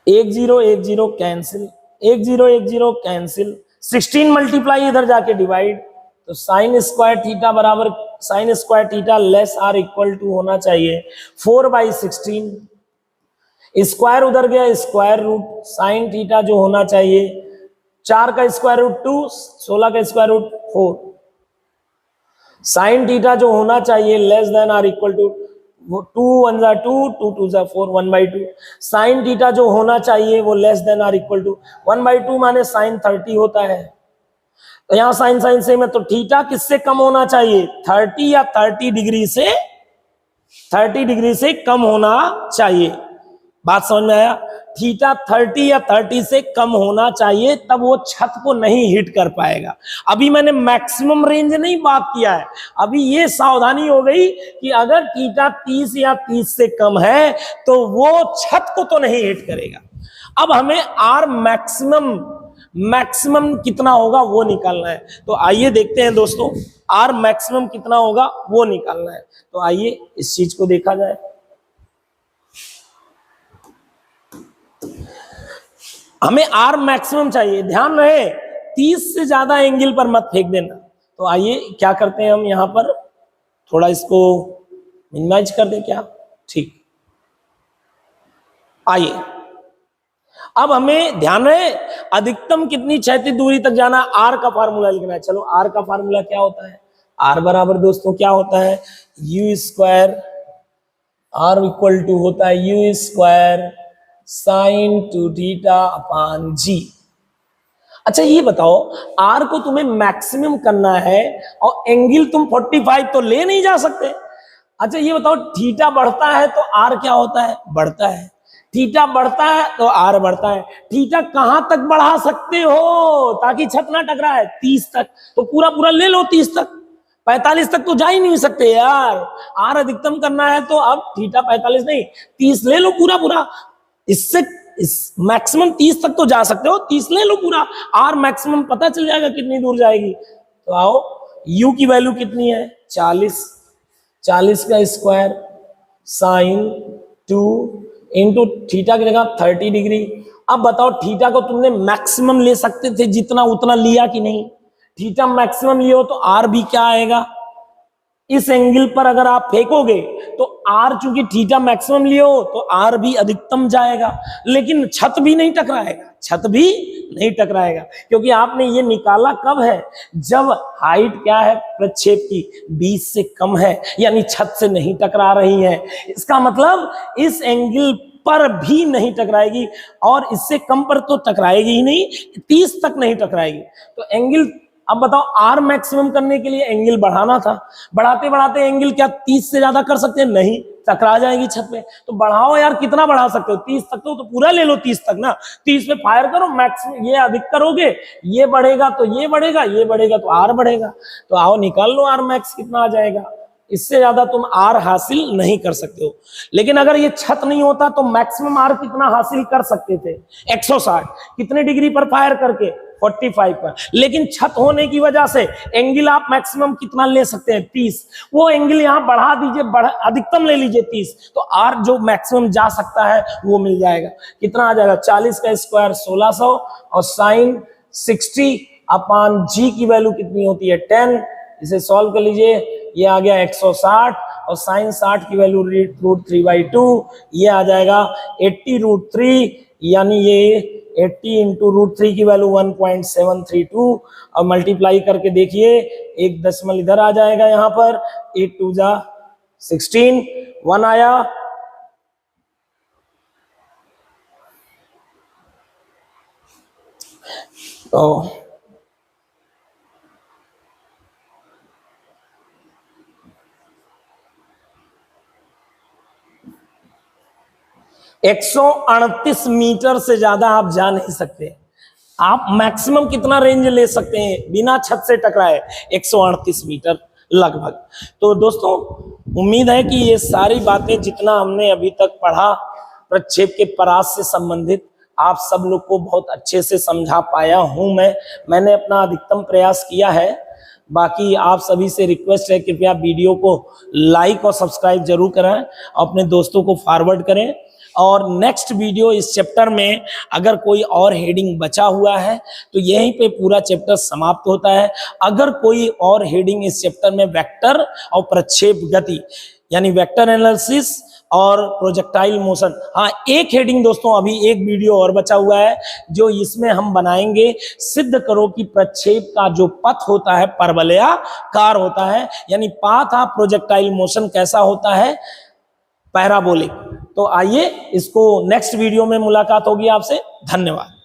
[SPEAKER 1] 1 0 cancel, 1 0 cancel, 16 multiply इधर जाके डिवाइड, तो साइन स्क्वायर थीटा बराबर sine square theta less or equal to होना चाहिए 4/16। स्क्वायर उधर गया, स्क्वायर रूट साइन थीटा जो होना चाहिए 4 का स्क्वायर रूट 2, 16 का स्क्वायर रूट 4। साइन थीटा जो होना चाहिए less than or equal to 2 1 2 2 2 4 1/2। Sine theta जो होना चाहिए वो less than or equal to 1/2 माने साइन 30 होता है। तो यहां साइन साइन सेम है, तो थीटा किससे कम होना चाहिए? 30 या 30 डिग्री से कम होना चाहिए। बात समझ में आया? थीटा 30 या 30 से कम होना चाहिए, तब वो छत को नहीं हिट कर पाएगा। अभी मैंने मैक्सिमम रेंज नहीं बात किया है, अभी ये सावधानी हो गई कि अगर थीटा 30 या 30 से कम है तो वो छत को तो नहीं हिट करेगा। अब हमें आर मैक्सिमम कितना होगा वो निकालना है। तो आइए देखते हैं दोस्तों, आर मैक्सिमम कितना होगा वो निकालना है। तो आइए इस चीज को देखा जाए। हमें आर मैक्सिमम चाहिए, ध्यान रहे 30 से ज्यादा एंगल पर मत फेंक देना। तो आइए क्या करते हैं, हम यहां पर थोड़ा इसको मिनिमाइज कर दें क्या? ठीक, आइए अब हमें ध्यान रहे अधिकतम कितनी क्षैतिज दूरी तक जाना, आर का फार्मूला लिखना है। चलो आर का फार्मूला क्या होता है? आर बराबर दोस्तों क्या होता है? U square, R equal to होता है u square sine 2 theta upon g. अच्छा ये बताओ, आर को तुम्हें मैक्सिमम करना है और एंगल तुम 45 तो ले नहीं जा सकते। अच्छा ये बताओ, थीटा बढ़ता है तो आर क्या होता है? बढ़ता है। थीटा बढ़ता है तो आर बढ़ता है। थीटा कहां तक बढ़ा सकते हो ताकि छत ना टकराए? 30 तक। तो पूरा पूरा ले लो 30 तक, 45 तक तो जा ही नहीं सकते यार। आर अधिकतम करना है तो अब थीटा 45 नहीं 30 ले लो पूरा पूरा। इससे मैक्सिमम 30 तक तो जा सकते हो, 30 ले लो पूरा। आर मैक्सिमम पता चल जाएगा कितनी दूर जाएगी। तो आओ, यू की वैल्यू कितनी है? 40, 40 का स्क्वायर साइन 2 इंटू थीटा की जगह 30 डिग्री। अब बताओ थीटा को तुमने मैक्सिमम ले सकते थे जितना, उतना लिया कि नहीं? थीटा मैक्सिमम लियो तो आर भी क्या आएगा? इस एंगल पर अगर आप फेंकोगे तो आर, चूंकि थीटा मैक्सिमम लियो तो आर भी अधिकतम जाएगा, लेकिन छत भी नहीं टकराएगा, छत भी नहीं टकराएगा। क्योंकि आपने ये निकाला कब है? जब हाइट क्या है प्रक्षेप की? 20 से कम है, यानी छत से नहीं टकरा रही है। इसका मतलब इस एंगल पर भी नहीं टकराएगी, और इससे कम पर तो टकराएगी ही नहीं, 30 तक नहीं टकराएगी। तो एंगल, अब बताओ आर मैक्सिमम करने के लिए एंगल बढ़ाना था, बढ़ाते बढ़ाते एंगल क्या 30 से ज्यादा कर सकते हैं? नहीं, टकरा जाएगी छत पे। तो बढ़ाओ यार, कितना बढ़ा सकते हो? 30 तक तो पूरा ले लो 30 तक ना। 30 पे फायर करो, मैक्सिमम ये अधिक करोगे, ये बढ़ेगा तो ये बढ़ेगा, ये बढ़ेगा तो आर बढ़ेगा। तो आओ निकाल लो आर मैक्स कितना आ जाएगा। इससे ज्यादा तुम आर हासिल नहीं कर सकते हो। लेकिन अगर ये छत नहीं होता तो मैक्सिमम आर कितना हासिल कर सकते थे? 160। कितने डिग्री पर फायर करके? 45 पर। लेकिन छत होने की वजह से एंगल आप मैक्सिमम कितना ले सकते हैं, 30। वो एंगल यहां बढ़ा दीजिए, अधिकतम ले लीजिए 30, तो आर जो मैक्सिमम जा सकता है वो मिल जाएगा। कितना आ जाएगा, 40 का स्क्वायर 1600 और साइन 60 अपान जी की वैल्यू कितनी होती है 10। इसे सॉल्व कर लीजिए, ये आ गया 160 और साइन 60 की वैल्यू √3/2, ये आ जाएगा 80√3, यानी ये 80 इंटू √3 की वैल्यू 1.732 और मल्टीप्लाई करके देखिए, एक दशमलव इधर आ जाएगा यहाँ पर, 8 2 जा 16, 1 आया, तो 138 मीटर से ज्यादा आप जा नहीं सकते। आप मैक्सिमम कितना रेंज ले सकते हैं बिना छत से टकराए, 138 मीटर लगभग। तो दोस्तों उम्मीद है कि ये सारी बातें जितना हमने अभी तक पढ़ा प्रक्षेप के परास से संबंधित, आप सब लोग को बहुत अच्छे से समझा पाया हूं। मैंने अपना अधिकतम प्रयास किया है। बाकी आप सभी से रिक्वेस्ट है, कृपया वीडियो को लाइक और सब्सक्राइब जरूर करें, अपने दोस्तों को फॉरवर्ड करें। और नेक्स्ट वीडियो इस चैप्टर में अगर कोई और हेडिंग बचा हुआ है तो यहीं पे पूरा चैप्टर समाप्त होता है। अगर कोई और हेडिंग इस चैप्टर में वेक्टर और प्रक्षेप गति यानी वेक्टर एनालिसिस और प्रोजेक्टाइल मोशन, हाँ एक हेडिंग दोस्तों अभी एक वीडियो और बचा हुआ है जो इसमें हम बनाएंगे, सिद्ध करो कि प्रक्षेप का जो पथ होता है परवलयाकार होता है, यानी पाथ ऑफ प्रोजेक्टाइल मोशन कैसा होता है, पैराबोलिक। तो आइए इसको नेक्स्ट वीडियो में मुलाकात होगी आपसे। धन्यवाद।